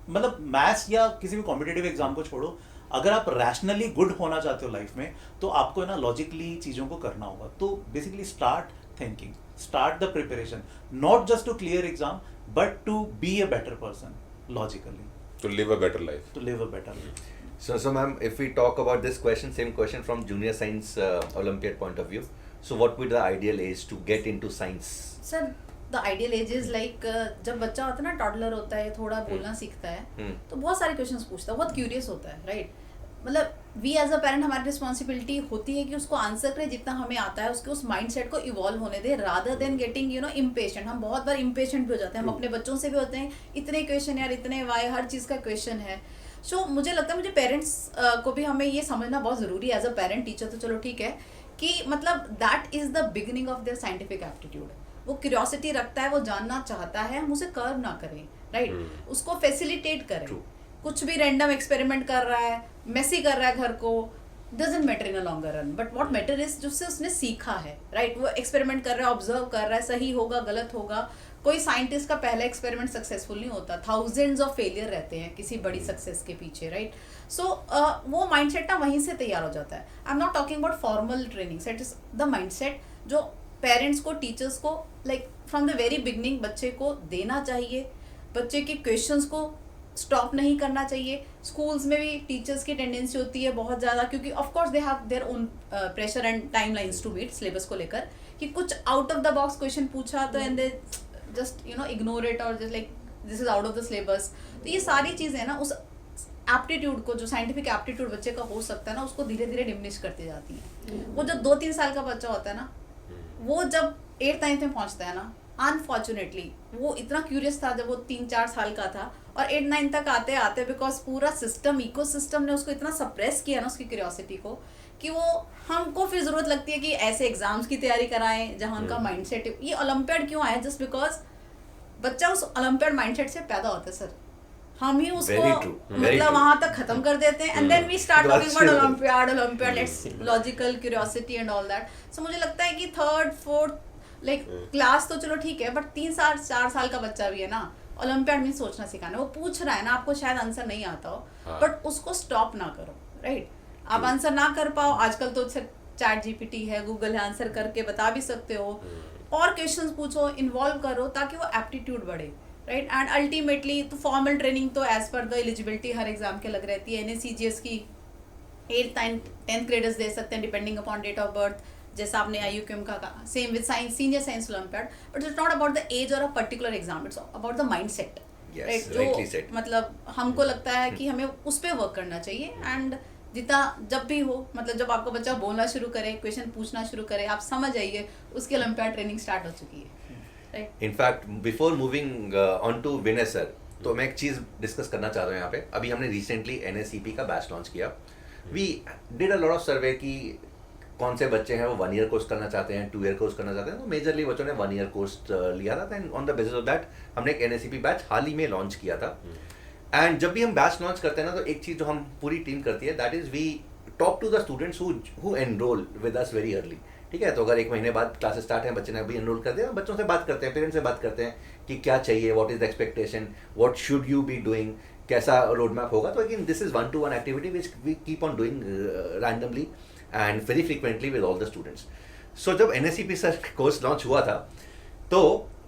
मतलब मैथ्स या किसी भी कॉम्पिटिटिव एग्जाम को छोड़ो, अगर आप रैशनली गुड होना चाहते हो लाइफ में, तो आपको ना लॉजिकली चीज़ों को करना होगा। तो basically start thinking, start the preparation, not just to clear exam but to be a better person logically, to live a better life. to live a better life. So ma'am, if we talk about this question, same question from junior science Olympiad point of view, so what would be the ideal age to get into science? Sir the ideal age is like जब बच्चा होता है ना, toddler होता है, थोड़ा बोलना सीखता है, तो बहुत सारे क्वेश्चंस पूछता है, बहुत क्यूरियस होता है, राइट। मतलब वी एज अ पेरेंट हमारी रिस्पॉन्सिबिलिटी होती है कि उसको आंसर करें जितना हमें आता है, उसके उस माइंडसेट को इवॉल्व होने दे, रादर देन गेटिंग इम्पेशेंट। हम बहुत बार इम्पेशेंट भी हो जाते हैं, हम अपने बच्चों से भी होते हैं, इतने क्वेश्चन यार, इतने वाई, हर चीज़ का क्वेश्चन है। सो मुझे लगता है मुझे पेरेंट्स को भी हमें ये समझना बहुत ज़रूरी है, एज अ पेरेंट टीचर तो चलो ठीक है, कि मतलब that is the beginning of their scientific aptitude. वो क्यूरियोसिटी रखता है, वो जानना चाहता है, हम उसे कर्व ना करें, राइट, उसको फैसिलिटेट करें। कुछ भी रैंडम एक्सपेरिमेंट कर रहा है, मेसी कर रहा है घर को, doesn't matter in a longer run, but what matter is जिससे उसने सीखा है, राइट। वो एक्सपेरिमेंट कर रहा है, ऑब्जर्व कर रहा है, सही होगा गलत होगा। कोई साइंटिस्ट का पहला एक्सपेरिमेंट सक्सेसफुल नहीं होता, थाउजेंड्स ऑफ फेलियर रहते हैं किसी बड़ी सक्सेस के पीछे, राइट। सो वो माइंडसेट ना वहीं से तैयार हो जाता है। I am not talking about formal training, set is the mindset जो पेरेंट्स को, टीचर्स को, like from the very beginning बच्चे को देना चाहिए। बच्चे के क्वेश्चंस को स्टॉप नहीं करना चाहिए। स्कूल्स में भी टीचर्स की टेंडेंसी होती है बहुत ज़्यादा, क्योंकि of course they have their own pressure and timelines to meet syllabus को लेकर, कि कुछ out of the box question पूछा तो and they just ignore it, और just like this is out of the syllabus. तो ये सारी चीज़ें ना उस एप्टीट्यूड को, जो साइंटिफिक एप्टीट्यूड बच्चे का हो सकता है ना, उसको धीरे धीरे डिमिनिश करती जाती है। वो जो 2-3 साल का बच्चा होता है ना, वो जब 8th-9th में पहुंचता है ना, अनफॉर्चुनेटली वो इतना क्यूरियस था जब वो 3-4 साल का था, और 8-9 तक आते आते बिकॉज पूरा सिस्टम, इकोसिस्टम ने उसको इतना सप्रेस किया ना, उसकी क्यूरियोसिटी को, कि वो हमको फिर ज़रूरत लगती है कि ऐसे एग्जाम्स की तैयारी कराएं जहाँ उनका माइंडसेट, ये ओलंपियाड क्यों आया, जस्ट बिकॉज बच्चा उस ओलंपियाड माइंडसेट से पैदा होता है सर। हम ही उसको मतलब वहां तक खत्म कर देते हैं, and then we start talking about olympiad, let's logical curiosity and all that. So मुझे लगता है कि 3rd, 4th लाइक क्लास तो चलो ठीक है, बट 3-4 साल का बच्चा भी है ना, ओलंपियाड में सोचना सिखाना, वो पूछ रहा है ना, आपको शायद आंसर नहीं आता हो, बट उसको स्टॉप ना करो, राइट। आप आंसर ना कर पाओ, आजकल तो चैट जीपीटी है, गूगल है, आंसर करके बता भी सकते हो, और क्वेश्चंस पूछो, इन्वॉल्व करो, ताकि वो एप्टीट्यूड बढ़े, राइट। एंड अल्टीमेटली तो फॉर्मल ट्रेनिंग तो एज पर द एलिजिबिलिटी हर एग्जाम के लग रहती है। NACGS की 8th-10th ग्रेडर्स दे सकते हैं depending upon date of birth, जैसा आपने IUQM का कहा, same with science, senior science olympiad, but it's not about the age और a particular exam, it's about the mindset, right. जो मतलब हमको लगता है कि हमें उस पर वर्क करना चाहिए, एंड जितना जब भी हो, मतलब जब आपका बच्चा बोलना शुरू करे, क्वेश्चन पूछना शुरू करे, आप समझ जाइए उसकी ओलंपियाड ट्रेनिंग स्टार्ट हो चुकी है, right. In fact before moving on to Vinay sir, तो मैं एक चीज़ डिस्कस करना चाह रहा हूँ यहाँ पे। अभी हमने रिसेंटली NSEP का बैच लॉन्च किया। We did a lot of survey कि कौन से बच्चे हैं वो 1 ईयर कोर्स करना चाहते हैं, 2 ईयर कोर्स करना चाहते हैं। तो मेजरली बच्चों ने 1 ईयर कोर्स लिया था, and on the basis of that हमने एक NSEP बैच हाल ही में लॉन्च किया था। एंड जब भी हम बैच लॉन्च करते हैं ना, तो एक चीज़ जो हम पूरी टीम करती है, that is we talk to the students who enroll with us very early, ठीक है, तो अगर 1 महीने बाद क्लासेस स्टार्ट हैं, बच्चे ने अभी एनरोल कर दिया, बच्चों से बात करते हैं, पेरेंट्स से बात करते हैं कि क्या चाहिए, what is the expectation, what should you be doing, कैसा रोड मैप होगा. तो again this is 1-to-1 activity which we keep on doing randomly and very frequently with all the students. So जब NSEP सर कोर्स लॉन्च हुआ था तो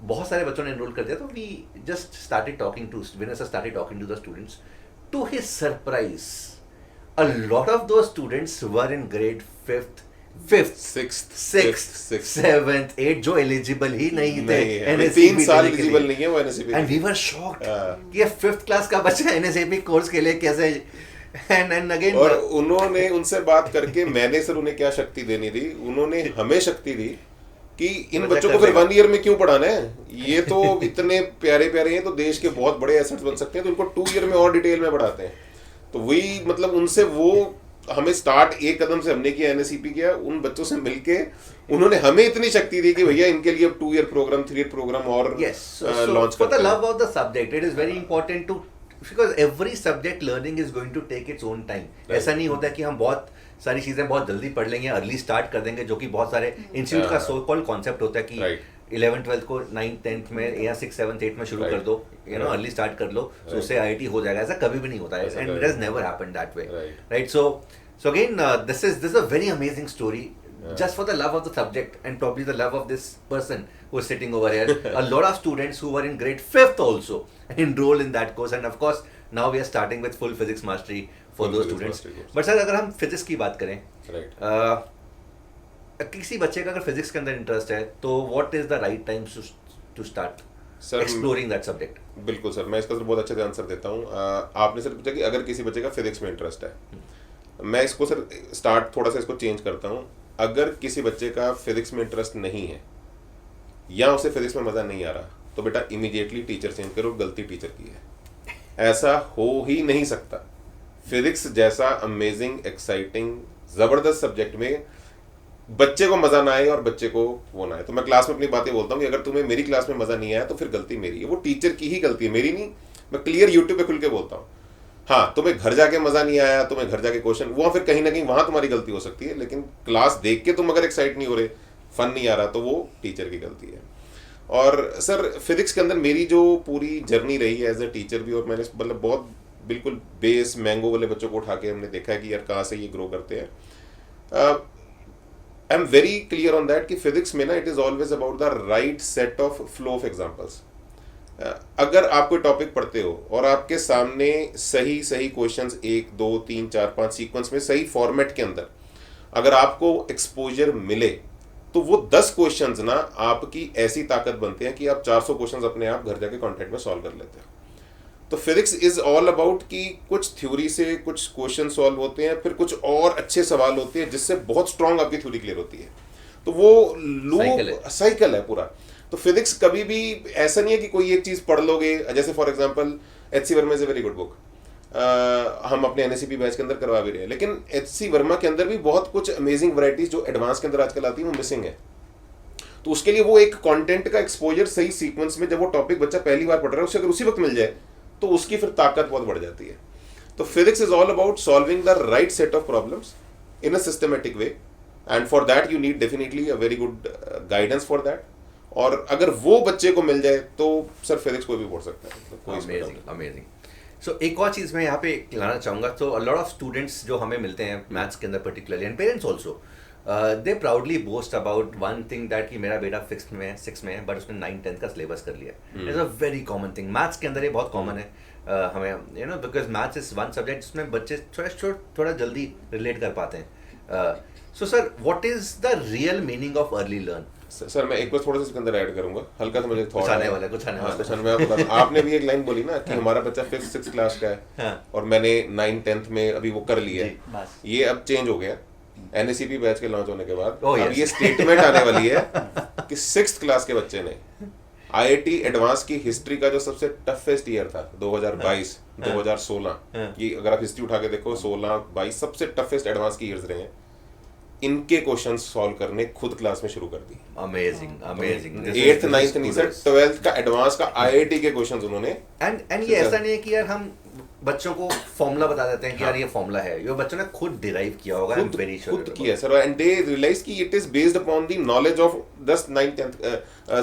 बहुत सारे बच्चों ने एनरोल कर दिया. तो we just started talking to Vinay sir started talking to the students. To his surprise a lot of those students were in grade 5th, 6th, 7th, 8th जो एलिजिबल ही नहीं थे NSEP 3 साल देने के लिए. एलिजिबल नहीं है वो NSEP. And we were shocked कि ये 5th क्लास का बच्चा NSEP कोर्स के लिए कैसे. and again और उन्होंने उनसे बात करके मैंने सर उन्हें क्या शक्ति देनी थी, उन्होंने हमें शक्ति दी कि इन बच्चों को फिर 1 ईयर में क्यों पढ़ाना है, ये तो इतने प्यारे प्यारे हैं, तो देश के बहुत बड़े एसेट्स बन सकते हैं, तो इनको 2 ईयर में और डिटेल में पढ़ाते हैं. तो वही मतलब उनसे वो हमें स्टार्ट एक कदम से हमने किया, NSEP किया, उन बच्चों से मिलके उन्होंने हमें इतनी शक्ति दी कि भैया इनके लिए अब 2 ईयर प्रोग्राम 3 ईयर प्रोग्राम और launch for the love of the subject it is very important to, because every subject learning is going to take its own time. ऐसा नहीं होता कि हम बहुत सारी चीजें बहुत जल्दी पढ़ लेंगे, अर्ली स्टार्ट कर देंगे, जो कि बहुत सारे इंस्टीट्यूट का सो कॉल्ड कॉन्सेप्ट होता है कि 11th 12th को 9th 10th में या 6th 7th 8th में शुरू कर दो, यू नो, अर्ली स्टार्ट कर लो, so उससे IIT हो जाएगा. ऐसा कभी भी नहीं होता है, and it has never happened that way, right? So again this is a very amazing story. Just for the love of the subject and probably the love of this person who is sitting over here, a lot of students who were in grade 5th also enroll in that course, and of course now we are starting with full physics mastery for those students. But sir अगर हम physics की बात करें, किसी बच्चे का अगर physics के अंदर इंटरेस्ट है तो what is the right time to start exploring that subject? बिल्कुल सर, मैं इसका बहुत अच्छे से आंसर देता हूँ. आपने सर पूछा कि अगर किसी बच्चे का फिजिक्स में इंटरेस्ट है, मैं इसको सर स्टार्ट थोड़ा सा इसको चेंज करता हूँ. अगर किसी बच्चे का फिजिक्स में इंटरेस्ट नहीं है या उसे फिजिक्स में मज़ा नहीं आ रहा, तो बेटा इमीडिएटली टीचर चेंज करो, गलती टीचर की है. ऐसा हो ही नहीं सकता. फिजिक्स जैसा अमेजिंग एक्साइटिंग ज़बरदस्त सब्जेक्ट में बच्चे को मजा ना आए और बच्चे को वो ना आए. तो मैं क्लास में अपनी बातें बोलता हूँ कि अगर तुम्हें मेरी क्लास में मजा नहीं आया तो फिर गलती मेरी है, वो टीचर की ही गलती है, मेरी नहीं. मैं क्लियर यूट्यूब पे खुल के बोलता हूँ. हाँ, तुम्हें घर जाके मजा नहीं आया, तुम्हें घर जाके क्वेश्चन, वो फिर कहीं ना कहीं वहां तुम्हारी गलती हो सकती है, लेकिन क्लास देख के तुम अगर एक्साइट नहीं हो रहे, फन नहीं आ रहा, तो वो टीचर की गलती है. और सर फिजिक्स के अंदर मेरी जो पूरी जर्नी रही है एज ए टीचर भी, और मैंने मतलब बहुत बिल्कुल बेस मैंगो वाले बच्चों को उठा के हमने देखा है कि यार कहाँ से ये ग्रो करते हैं. I am very clear on that कि फिजिक्स में ना it is always about the right set of flow of examples. अगर आप कोई टॉपिक पढ़ते हो और आपके सामने सही सही क्वेश्चंस 1 2 3 4 5 सीक्वेंस में सही फॉर्मेट के अंदर अगर आपको एक्सपोजर मिले, तो वो 10 क्वेश्चंस ना आपकी ऐसी ताकत बनते हैं कि आप 400 क्वेश्चंस अपने आप घर जाके कंटेंट में सॉल्व कर लेते हैं. तो फिजिक्स इज ऑल अबाउट कि कुछ थ्योरी से कुछ क्वेश्चन सॉल्व होते हैं, फिर कुछ और अच्छे सवाल होते हैं जिससे बहुत स्ट्रांग आपकी थ्योरी क्लियर होती है. तो वो लूप साइकिल है पूरा. तो फिजिक्स कभी भी ऐसा नहीं है कि कोई एक चीज पढ़ लोगे. जैसे for example H.C. Verma is a very good book, हम अपने NSEP बैच के अंदर करवा भी रहे हैं, लेकिन H.C. वर्मा के अंदर भी बहुत कुछ अमेजिंग वैरायटीज जो एडवांस के अंदर आजकल आती है वो मिसिंग है. तो उसके लिए वो एक कंटेंट का एक्सपोजर सही सीक्वेंस में, जब वो टॉपिक बच्चा पहली बार पढ़ रहा है उसे अगर उसी वक्त मिल जाए तो उसकी फिर ताकत बहुत बढ़ जाती है. तो physics is all about solving the right set of problems in a systematic way, and for that you need definitely a very good guidance for that. और अगर वो बच्चे को मिल जाए तो सर फिजिक्स कोई भी पढ़ सकता है. अमेजिंग. सो एक और चीज़ मैं यहाँ पे लाना चाहूँगा. तो अ लॉट ऑफ स्टूडेंट्स जो हमें मिलते हैं मैथ्स के अंदर particularly, and parents also, they proudly boast about one thing that कि मेरा बेटा 6th में है बट उसने 9th 10th का सिलेबस कर लिया. It's a very common thing. Maths के अंदर ये बहुत कॉमन है. हमें you know because maths is one subject जिसमें बच्चे थोड़ा जल्दी रिलेट कर पाते हैं. So sir what is the real meaning of early learn? Sir मैं एक बार थोड़ा सा इसके अंदर ऐड करूंगा, हल्का सा मुझे कुछ आने वाला है. आपने भी एक लाइन बोली ना कि हमारा बच्चा 5th 6th क्लास का है और मैंने 9th 10th में अभी वो कर लिया है. ये अब चेंज हो गया NSEP बैच के लॉन्च होने के बाद. अब ये स्टेटमेंट आने वाली है कि 6th क्लास के बच्चे ने IIT एडवांस की हिस्ट्री का जो सबसे टफेस्ट ईयर था 2022 2016, ये अगर आप हिस्ट्री उठा के देखो 16 22 सबसे टफेस्ट एडवांस की ईयर्स रहे हैं, इनके क्वेश्चन सॉल्व करने खुद क्लास में शुरू कर दी. अमेजिंग. 8th 9th नहीं सर 12th का एडवांस का IIT के क्वेश्चंस उन्होंने. एंड ये ऐसा नहीं है कि यार हम बच्चों को फॉर्मूला बता देते हैं कि यार ये फॉर्मूला है, ये बच्चों ने खुद डिराइव किया होगा, आई एम वेरी श्योर खुद किया सर, एंड दे रियलाइज कि it is based upon the knowledge of 10th 9th 10th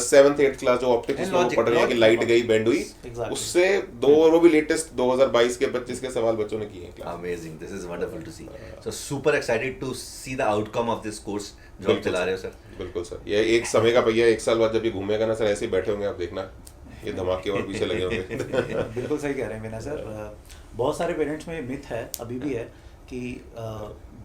7th 8th class जो ऑप्टिक्स में पढ़ रहे हैं कि लाइट गई बेंड हुई, उससे दो और वो भी लेटेस्ट 2022 के 25 के सवाल बच्चों ने किए हैं। Amazing, this is wonderful to see. So super excited to see the outcome of this course जो आप चला रहे हो सर। बिल्कुल सर, ये एक समय का पहिया 1 साल बाद जब ये घूमेगा ना सर, ऐसे ही बैठे होंगे आप देखना, ये धमाके और पीछे लगे होंगे। बिल्कुल सही कह रहे हैं मीना सर। बहुत सारे पेरेंट्स में मिथ है, अभी भी है, कि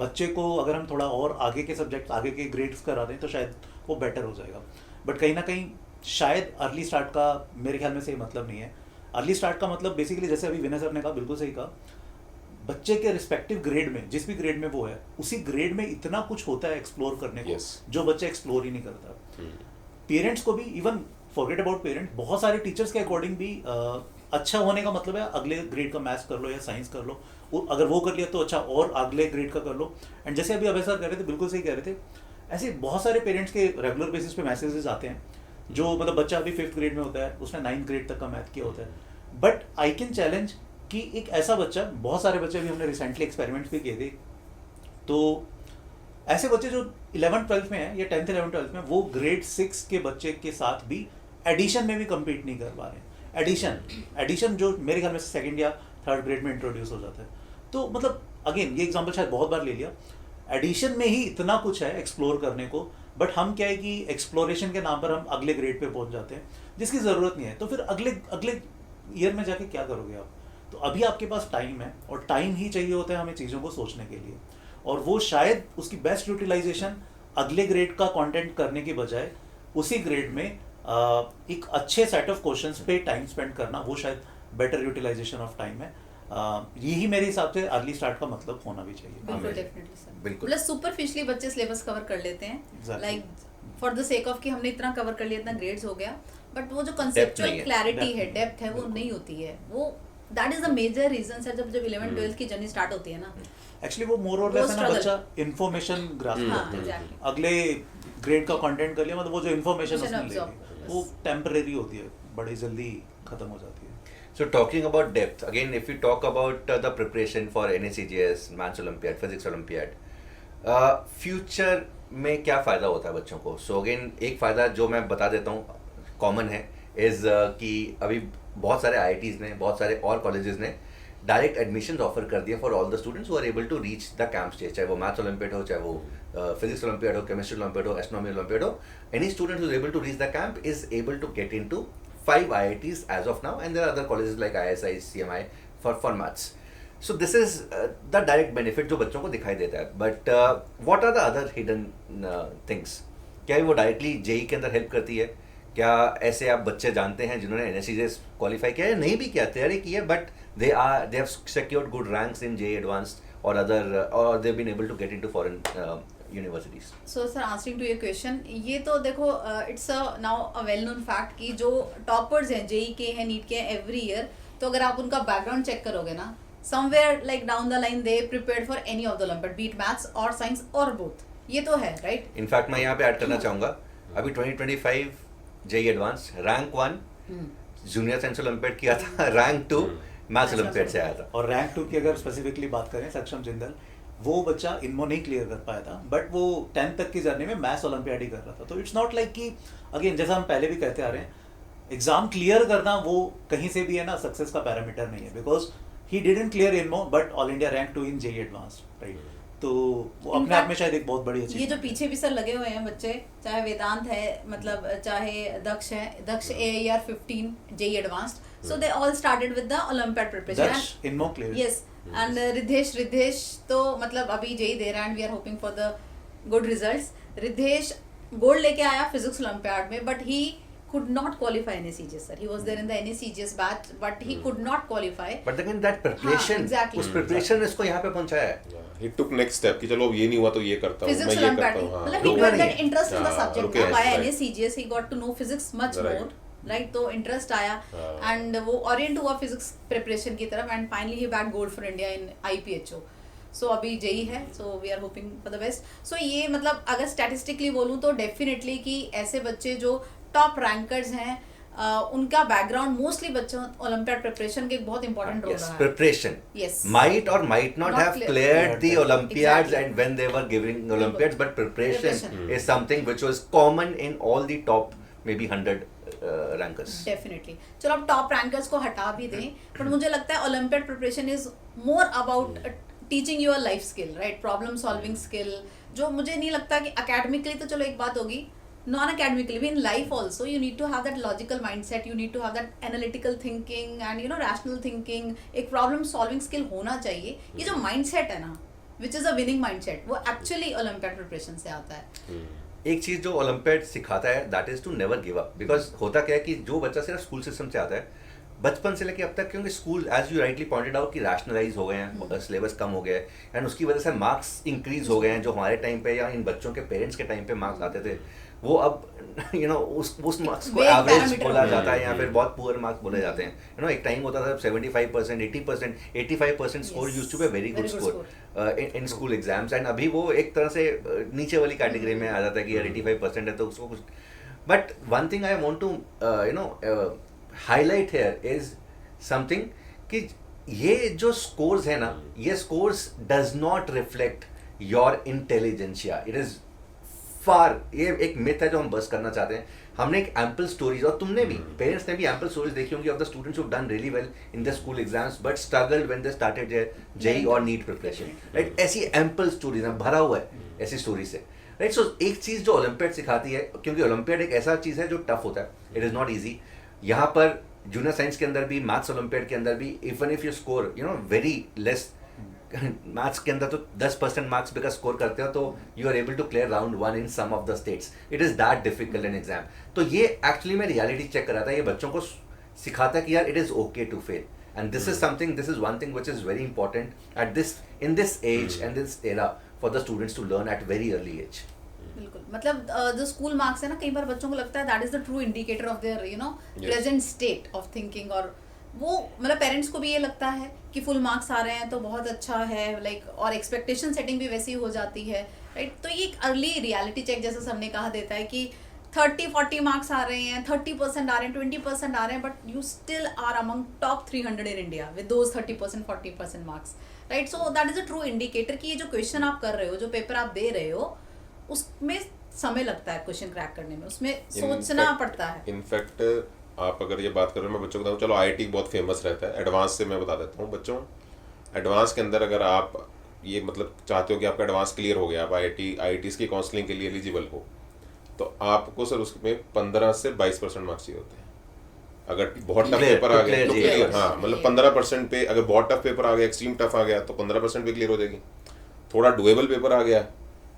बच्चे को अगर हम थोड़ा और आगे के सब्जेक्ट, आगे के ग्रेड्स करा दें तो शायद वो बेटर हो जाएगा। बट कहीं ना कहीं शायद अर्ली स्टार्ट का मेरे ख्याल में से मतलब नहीं है। अर्ली स्टार्ट का मतलब बेसिकली जैसे अभी विनय सर ने कहा, बिल्कुल सही कहा, बच्चे के रिस्पेक्टिव ग्रेड में, जिस भी ग्रेड में वो है, उसी ग्रेड में इतना कुछ होता है एक्सप्लोर करने को, जो बच्चा एक्सप्लोर ही नहीं करता। पेरेंट्स को भी, इवन फॉरगेट अबाउट पेरेंट, बहुत सारे टीचर्स के अकॉर्डिंग भी अच्छा होने का मतलब है अगले ग्रेड का मैथ्स कर लो या साइंस कर लो, अगर वो कर लिया तो अच्छा और अगले ग्रेड का कर लो। एंड जैसे अभी अभय सर कह रहे थे, बिल्कुल सही कह रहे थे, ऐसे बहुत सारे पेरेंट्स के रेगुलर बेसिस पे मैसेजेस आते हैं, जो मतलब बच्चा अभी 5th ग्रेड में होता है, उसने 9th ग्रेड तक का मैथ किया होता है, बट आई कैन चैलेंज कि एक ऐसा बच्चा, बहुत सारे बच्चे भी हमने रिसेंटली एक्सपेरिमेंट्स भी किए थे, तो ऐसे बच्चे जो 11th 12th में है या 10th 11th 12th में, वो ग्रेड 6 के बच्चे के साथ भी एडिशन में भी कम्पीट नहीं कर पा रहे हैं। एडिशन जो मेरे ख्याल में 2nd या 3rd ग्रेड में इंट्रोड्यूस हो जाता है। तो मतलब अगेन ये एग्जांपल शायद बहुत बार ले लिया, एडिशन में ही इतना कुछ है एक्सप्लोर करने को, बट हम क्या है कि एक्सप्लोरेशन के नाम पर हम अगले ग्रेड पे पहुंच जाते हैं जिसकी ज़रूरत नहीं है। तो फिर अगले ईयर में जाके क्या करोगे आप? तो अभी आपके पास टाइम है, और टाइम ही चाहिए होता है हमें चीज़ों को सोचने के लिए, और वो शायद उसकी बेस्ट यूटिलाइजेशन अगले ग्रेड का कंटेंट करने की बजाय उसी ग्रेड में एक अच्छे सेट ऑफ क्वेश्चंस पे टाइम स्पेंड करना, वो शायद बेटर यूटिलाइजेशन ऑफ टाइम है। यही मेरे हिसाब से अर्ली स्टार्ट का मतलब होना भी चाहिए। बिल्कुल, डेफिनेटली सर। बिल्कुल। मतलब सुपरफिशियली बच्चे सिलेबस कवर कर लेते हैं, like for the sake of कि हमने इतना कवर कर लिया, इतना ग्रेड्स हो गया, बट वो जो कंसेप्चुअल क्लैरिटी है, डेप्थ है, वो नहीं होती है। वो that is the major reason sir, जब 11th 12th की जर्नी स्टार्ट होती है ना, एक्चुअली वो मोर और लेस है ना, बच्चा इन्फॉर्मेशन ग्रास्प करता है, अगले ग्रेड का कंटेंट कर लिया, मतलब वो जो इन्फॉर्मेशन उसने ले ली वो टेम्परेरी होती है, बड़ी जल्दी खत्म हो जाती है। So talking about depth, again if we talk about the preparation for NACGS, Maths Olympiad, Physics Olympiad, future में क्या फ़ायदा होता है बच्चों को? So again एक फ़ायदा जो मैं बता देता हूँ कॉमन है, is कि अभी बहुत सारे IITs ने, बहुत सारे और कॉलेजेस ने डायरेक्ट एडमिशन ऑफर कर दिया for all the students who are able to reach the camp stage, चाहे वो मैथ्स ओलंपियाड हो, चाहे वो फिजिक्स ओलंपियाड हो, केमिस्ट्री ओलंपियाड हो, एस्ट्रोनॉमी ओलंपियाड हो, any student who is able to reach the camp is able to get into 5 IITs as of now, and there are other colleges like ISI, CMI for maths. So this is the direct benefit जो बच्चों को दिखाई देता है. But what are the other hidden things? क्या वो directly JEE के अंदर हेल्प करती है? क्या ऐसे आप बच्चे जानते हैं जिन्होंने NSCGS क्वालिफाई किया है, नहीं भी किया, तैयारी की है, but they have secured good ranks in JEE Advanced or other or they've been able to get into foreign universities. So sir, answering to your question, ये तो देखो it's a now a well known fact कि जो toppers हैं JEE के हैं, NEET के हैं every year, तो अगर आप उनका background check करोगे ना, somewhere like down the line they prepared for any of the Olympiad, be it maths or science or both. ये तो है, right? In fact मैं यहाँ पे ऐड करना चाहूँगा, अभी 2025 JEE Advanced rank 1 junior science olympiad किया था, रैंक 2 मैथ्स ओलंपियाड से आया था। और रैंक 2 की अगर स्पेसिफिकली बात करें, सक्षम जिंदल, वो बच्चा इनमो नहीं क्लियर कर पाया था, बट वो 10th तक की जर्नी में मैथ्स ओलंपियाड ही कर रहा था। तो इट्स नॉट लाइक कि अगेन जैसा हम पहले भी कहते आ रहे हैं, एग्जाम क्लियर करना वो कहीं से भी है ना सक्सेस का पैरामीटर नहीं है, because he didn't clear INMO but all India rank 2 in JEE advanced, right? तो वो अपने आप में शायद एक बहुत बड़ी अचीवमेंट। ये जो पीछे भी सर लगे हुए हैं बच्चे, चाहे वेदांत है, मतलब चाहे दक्ष है, दक्ष AIR 15 JEE advanced, so they all started with the Olympiad preparation. That's inmo clear. Yes, and Ridhesh तो मतलब अभी JEE दे रहा है and we are hoping for the good results. Ridhesh gold लेके आया फिजिक्स ओलंपियाड में, but he could not qualify NACGS sir. He was there in the NACGS batch, but he could not qualify. But again that preparation, exactly. उस preparation ने इसको यहाँ पे पहुँचाया है। He took next step कि चलो अब ये नहीं हुआ तो ये करता हूँ, मैं Physics ये Olympiad, करता हूँ। मतलब he got that interest in the subject. okay, Via right. NACGS he got to know physics much Right. more. Right, तो इंटरेस्ट आया एंड वो ओरिएंट हुआ फिजिक्स प्रिपरेशन की तरफ, and finally he bag gold for India in IPHO. So अभी JEE है, so we are hoping for the best. So ये मतलब अगर स्टैटिस्टिकली बोलूँ तो डेफिनेटली कि ऐसे बच्चे जो टॉप रैंकर्स हैं उनका बैकग्राउंड मोस्टली बच्चों ओलंपियाड प्रिपरेशन के एक बहुत इंपॉर्टेंट रोल रहा है. Preparation Yes. might or might not Not have clear. cleared the Olympiads Exactly. and when they were giving Olympiads, but preparation Preparation. is something which was common in all the top maybe 100 rankers. Definitely. चलो अब top rankers को हटा भी दें, but मुझे लगता है olympiad preparation is more about teaching your life skill, right, problem solving skill, जो मुझे नहीं लगता कि अकेडमिकली तो चलो एक बात होगी, नॉन अकेडमिकली भी in life also you need to have that logical mindset, you need to have that analytical thinking and you know rational thinking, एक प्रॉब्लम सॉल्विंग स्किल होना चाहिए. ये जो माइंडसेट है ना, which is a winning mindset, वो actually olympiad preparation से आता है. एक चीज जो ओलंपियाड सिखाता है that is to never give up. Because होता क्या है कि जो बच्चा सिर्फ स्कूल सिस्टम से आता है, बचपन से लेके अब तक, क्योंकि school as you rightly pointed out कि रैशनलाइज हो गए हैं, सिलेबस कम हो गया है, एंड उसकी वजह से मार्क्स इंक्रीज हो गए हैं. जो हमारे टाइम पे या इन बच्चों के पेरेंट्स के टाइम पे मार्क्स आते थे, वो अब यू नो उस मार्क्स को Vague एवरेज parameter बोला हो जाता है या फिर बहुत पुअर मार्क्स बोले जाते हैं. यू नो एक टाइम होता था 75%, 80%, 85% score used to be very good Very good score in school exams, and अभी वो एक तरह से नीचे वाली कैटेगरी में आ जाता है कि यार 85% है तो उसको कुछ. But one thing I want to you know highlight here is something कि ये जो स्कोर्स है ना, ये scores does not reflect your intelligentsia. It is far, ये एक मिथ है जो हम बस करना चाहते हैं. हमने एक एम्पल स्टोरीज, और तुमने भी, पेरेंट्स ने भी एम्पल स्टोरीज देखी होंगी of the students who done really well in the school exams but struggled when they started their JEE और नीट प्रिपरेशन, राइट. ऐसी एम्पल स्टोरीज हैं, भरा हुआ है ऐसी स्टोरी से, राइट. सो एक चीज जो ओलंपियाड सिखाती है, क्योंकि ओलंपियाड एक ऐसा चीज है जो टफ होता है, इट इज नॉट ईजी. यहाँ पर जूनियर साइंस के अंदर भी, मैथ्स ओलंपियाड के अंदर भी, even if you score you know very less, maths के अंदर तो 10% मार्क्स भी का स्कोर करते हो तो you are able to clear round 1 in some of the states. It is that difficult in exam. तो ये एक्चुअली मैं रियलिटी चेक कराता है, ये बच्चों को सिखाता है कि यार it is okay to fail, and this is something, this is one thing which is very important at this, in this age and this era for the students to learn at very early age. बिल्कुल. मतलब जो school marks है ना, कई बार बच्चों को लगता है that is the true indicator of their you know present state of thinking, और वो मतलब पेरेंट्स को भी ये लगता है कि फुल मार्क्स आ रहे हैं तो बहुत अच्छा है, लाइक, और एक्सपेक्टेशन सेटिंग भी वैसी हो जाती है, राइट. तो ये एक अर्ली रियलिटी चेक जैसा सबने कहा देता है कि 30-40 मार्क्स आ रहे हैं, 30% आ रहे हैं, 20% आ रहे हैं, but you still are among top 300 in India with those 30%, 40% marks, right. So that is a true indicator कि ये जो क्वेश्चन आप कर रहे हो, जो पेपर आप दे रहे हो, उसमें समय लगता है क्वेश्चन क्रैक करने में, उसमें सोचना पड़ता है. इनफैक्ट आप अगर ये बात कर रहे हो, मैं बच्चों को बताऊँ, चलो आईआईटी बहुत फेमस रहता है, एडवांस से मैं बता देता हूँ बच्चों. एडवांस के अंदर अगर आप ये मतलब चाहते हो कि आपका एडवांस क्लियर हो गया, आप आईआईटीज़ की काउंसलिंग के लिए एलिजिबल हो, तो आपको सर उसमें 15 से 22% मार्क्स चाहिए होते हैं. अगर बहुत टफ पेपर आ गया तो क्लियर, हाँ, मतलब 15% पे, अगर बहुत टफ पेपर आ गया, एक्सट्रीम टफ आ गया तो 15% पे क्लियर हो जाएगी. थोड़ा डुएबल पेपर आ गया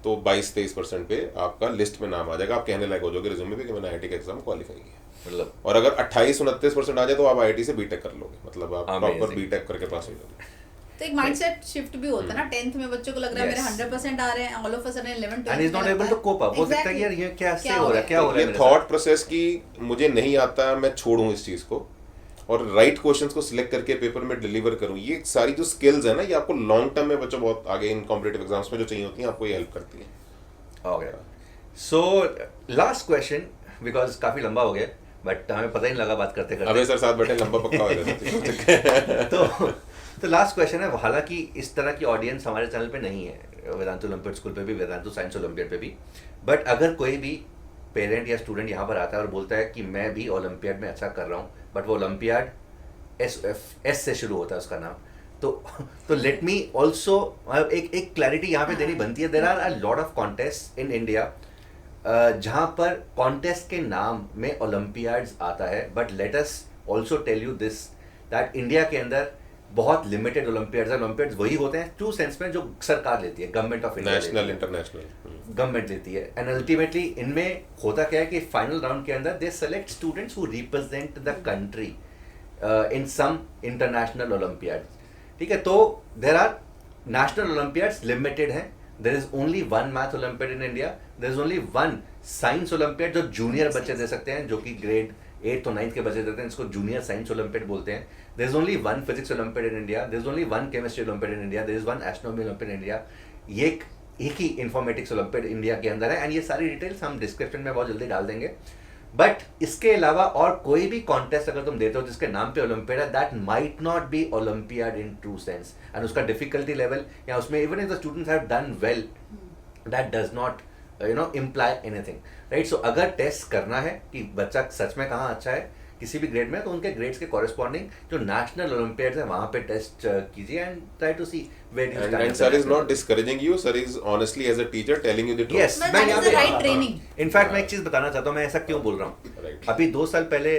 तो 22-23% पे आपका लिस्ट में नाम आ जाएगा, आप कहने लायक हो जाओगे रिज्यूमे पे कि मैंने आईआईटी का एग्जाम क्वालिफाई किया. मतलब और अगर 28-29% आ जाए तो आप आईआईटी से बीटेक कर लोगे, मतलब आप प्रॉपर बीटेक करके पास हो जाओगे. तो एक माइंडसेट शिफ्ट भी होता है ना. 10th में बच्चों को लग रहा है मेरे 100% आ रहे हैं, all of a sudden 11 12 and is not able to cope up. हो सकता है कि यार ये कैसे हो रहा है, क्या हो रहा है. ये थॉट प्रोसेस की मुझे नहीं आता, मैं छोड़ूं इस चीज को और राइट क्वेश्चंस को सिलेक्ट करके पेपर में डिलीवर करूं. ये सारी जो स्किल्स है ना, ये आपको लॉन्ग टर्म में बच्चों बहुत आगे इन कॉम्पिटिटिव एग्जाम्स में जो चाहिए होती हैं, आपको ये हेल्प करती है. Okay, so last question, because काफी लंबा हो गया बट हमें पता ही नहीं लगा बात करते करते. अबे सर साथ बैठे लंबा पक्का हो जाता. तो लास्ट क्वेश्चन है, हालांकि इस तरह की ऑडियंस हमारे चैनल पे नहीं है, वेदांतु ओलंपियाड स्कूल पे भी, वेदांतु साइंस ओलंपियाड पे भी, बट अगर कोई भी पेरेंट या स्टूडेंट यहाँ पर आता है और बोलता है कि मैं भी ओलंपियाड में अच्छा कर रहा हूँ, बट वो ओलंपियाड एस से शुरू होता है उसका नाम, तो लेट मी ऑल्सो एक क्लैरिटी यहाँ पे देनी बनती है. There are a lot of contest in India जहाँ पर कॉन्टेस्ट के नाम में ओलंपियाड्स आता है, but let us also tell you this that India के अंदर बहुत लिमिटेड ओलंपियाड्स. ओलंपियाड्स वही होते हैं ट्रू सेंस में जो सरकार लेती है, government of India, national international government लेती है. एंड अल्टीमेटली इनमें होता क्या है कि फाइनल राउंड के अंदर they select students who represent the country in some international olympiads. ठीक है, तो there are national olympiads limited हैं. There is only one math olympiad in India, there is only one science olympiad जो junior बच्चे दे सकते हैं, जो कि ग्रेड 8th और 9th के बच्चे देते हैं, इसको जूनियर साइंस ओलंपियाड बोलते हैं. There is only one physics olympiad in India, there is only one chemistry olympiad in India, there is one astronomy olympiad in India. ये एक ही इंफॉर्मेटिक्स ओलंपियाड इंडिया के अंदर है. एंड ये सारी डिटेल्स हम डिस्क्रिप्शन में बहुत जल्दी डाल देंगे. बट इसके अलावा और कोई भी कॉन्टेस्ट अगर तुम देते हो जिसके नाम पे ओलंपियाड है, that might not be olympiad in true sense, and उसका डिफिकल्टी लेवल या उसमें even if the students have done well, that does not imply anything, right? So अगर टेस्ट करना है कि बच्चा सच में कहाँ अच्छा है किसी भी ग्रेड में, तो उनके ग्रेड्स के कॉरेस्पॉन्डिंग जो नेशनल ओलंपियाड्स है वहाँ पे टेस्ट कीजिए and try to see where you stand. And sir is not discouraging you, sir is honestly as a teacher telling you the truth. Yes, But मैं that यहाँ is the पे right training. In fact मैं एक चीज बताना चाहता हूँ, मैं ऐसा क्यों बोल रहा हूँ. Right. अभी 2 साल पहले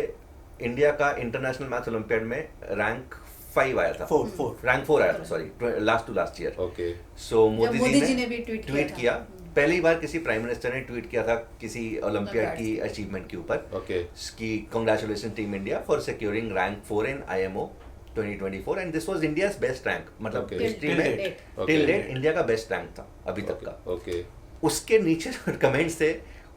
इंडिया का इंटरनेशनल मैथ्स ओलंपियाड में रैंक 5 आया था, फोर रैंक 4 आया था, सॉरी, लास्ट ईयर. Okay. सो जब मोदी जी ने भी ट्वीट किया, पहली बार किसी प्राइम मिनिस्टर ने ट्वीट किया था किसी ओलंपियाड की Olympiads. अचीवमेंट के ऊपर Okay. कि congratulation team India for securing rank 4 in IMO 2024 and this was India's best rank, मतलब Okay. हिस्ट्री Till में date. Till Okay. Date India का बेस्ट रैंक था अभी तक का. Okay. उसके नीचे कमेंट्स थे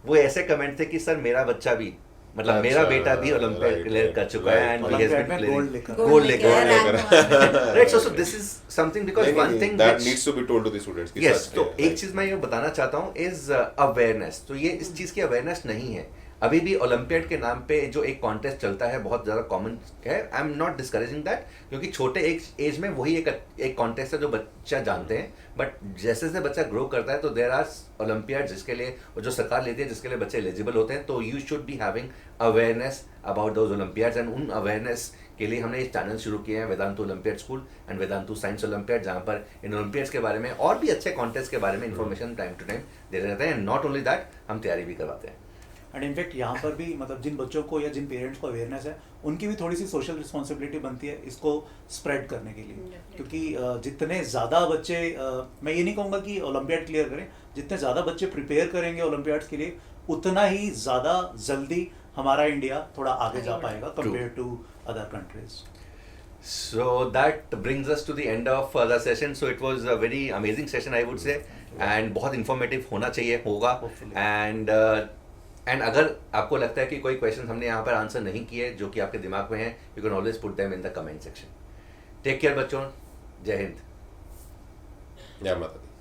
वो ऐसे कमेंट थे कि सर मेरा बच्चा भी, मतलब मेरा अच्छा, बेटा भी ओलंपियाड right, क्लियर कर चुका है and right. He has olympiad been में गोल्ड लेकर गोल्ड लेकर लेकर right. So this is something because नहीं, वन नहीं, thing that needs to be told to the students कि यस, सच तो है, एक right. चीज मैं ये बताना चाहता हूँ इज अवेयरनेस. तो ये इस चीज की अवेयरनेस नहीं है अभी भी. ओलंपियाड के नाम पे जो एक कॉन्टेस्ट चलता है बहुत ज़्यादा कॉमन है. I am not discouraging that, क्योंकि छोटे एज में वही एक कॉन्टेस्ट है जो बच्चा जानते हैं. बट जैसे जैसे बच्चा ग्रो करता है तो देर आर ओलंपियाड जिसके लिए जो सरकार लेती है जिसके लिए बच्चे एलिजिबल होते हैं. तो you should be having awareness about those Olympiads and उन अवेयरनेस के लिए हमने ये चैनल शुरू किए हैं, Vedantu Olympiad school and Vedantu science olympiad, जहाँ पर इन ओलंपियाड्स के बारे में और भी अच्छे कॉन्टेस्ट के बारे में इन्फॉर्मेशन टाइम टू टाइम दे रहते हैं. एंड नॉट ओनली दैट, हम तैयारी भी करवाते हैं. एंड इनफैक्ट यहाँ पर भी मतलब जिन बच्चों को या जिन पेरेंट्स को अवेयरनेस है उनकी भी थोड़ी सी सोशल रिस्पॉन्सिबिलिटी बनती है इसको स्प्रेड करने के लिए. Definitely. क्योंकि जितने ज़्यादा बच्चे मैं ये नहीं कहूँगा कि ओलंपियाड क्लियर करें, जितने ज़्यादा बच्चे प्रिपेयर करेंगे ओलंपियाड्स के लिए उतना ही ज़्यादा जल्दी हमारा इंडिया थोड़ा आगे जा पाएगा compare to other countries. So that brings us to the end of the session. So it was a very amazing session, I would say, and बहुत informative होना चाहिए होगा. Hopefully. And अगर आपको लगता है कि कोई क्वेश्चन हमने यहाँ पर आंसर नहीं किए जो कि आपके दिमाग में है, you can always put them in the comment section. Take care बच्चों, जय हिंद. जय माता दी.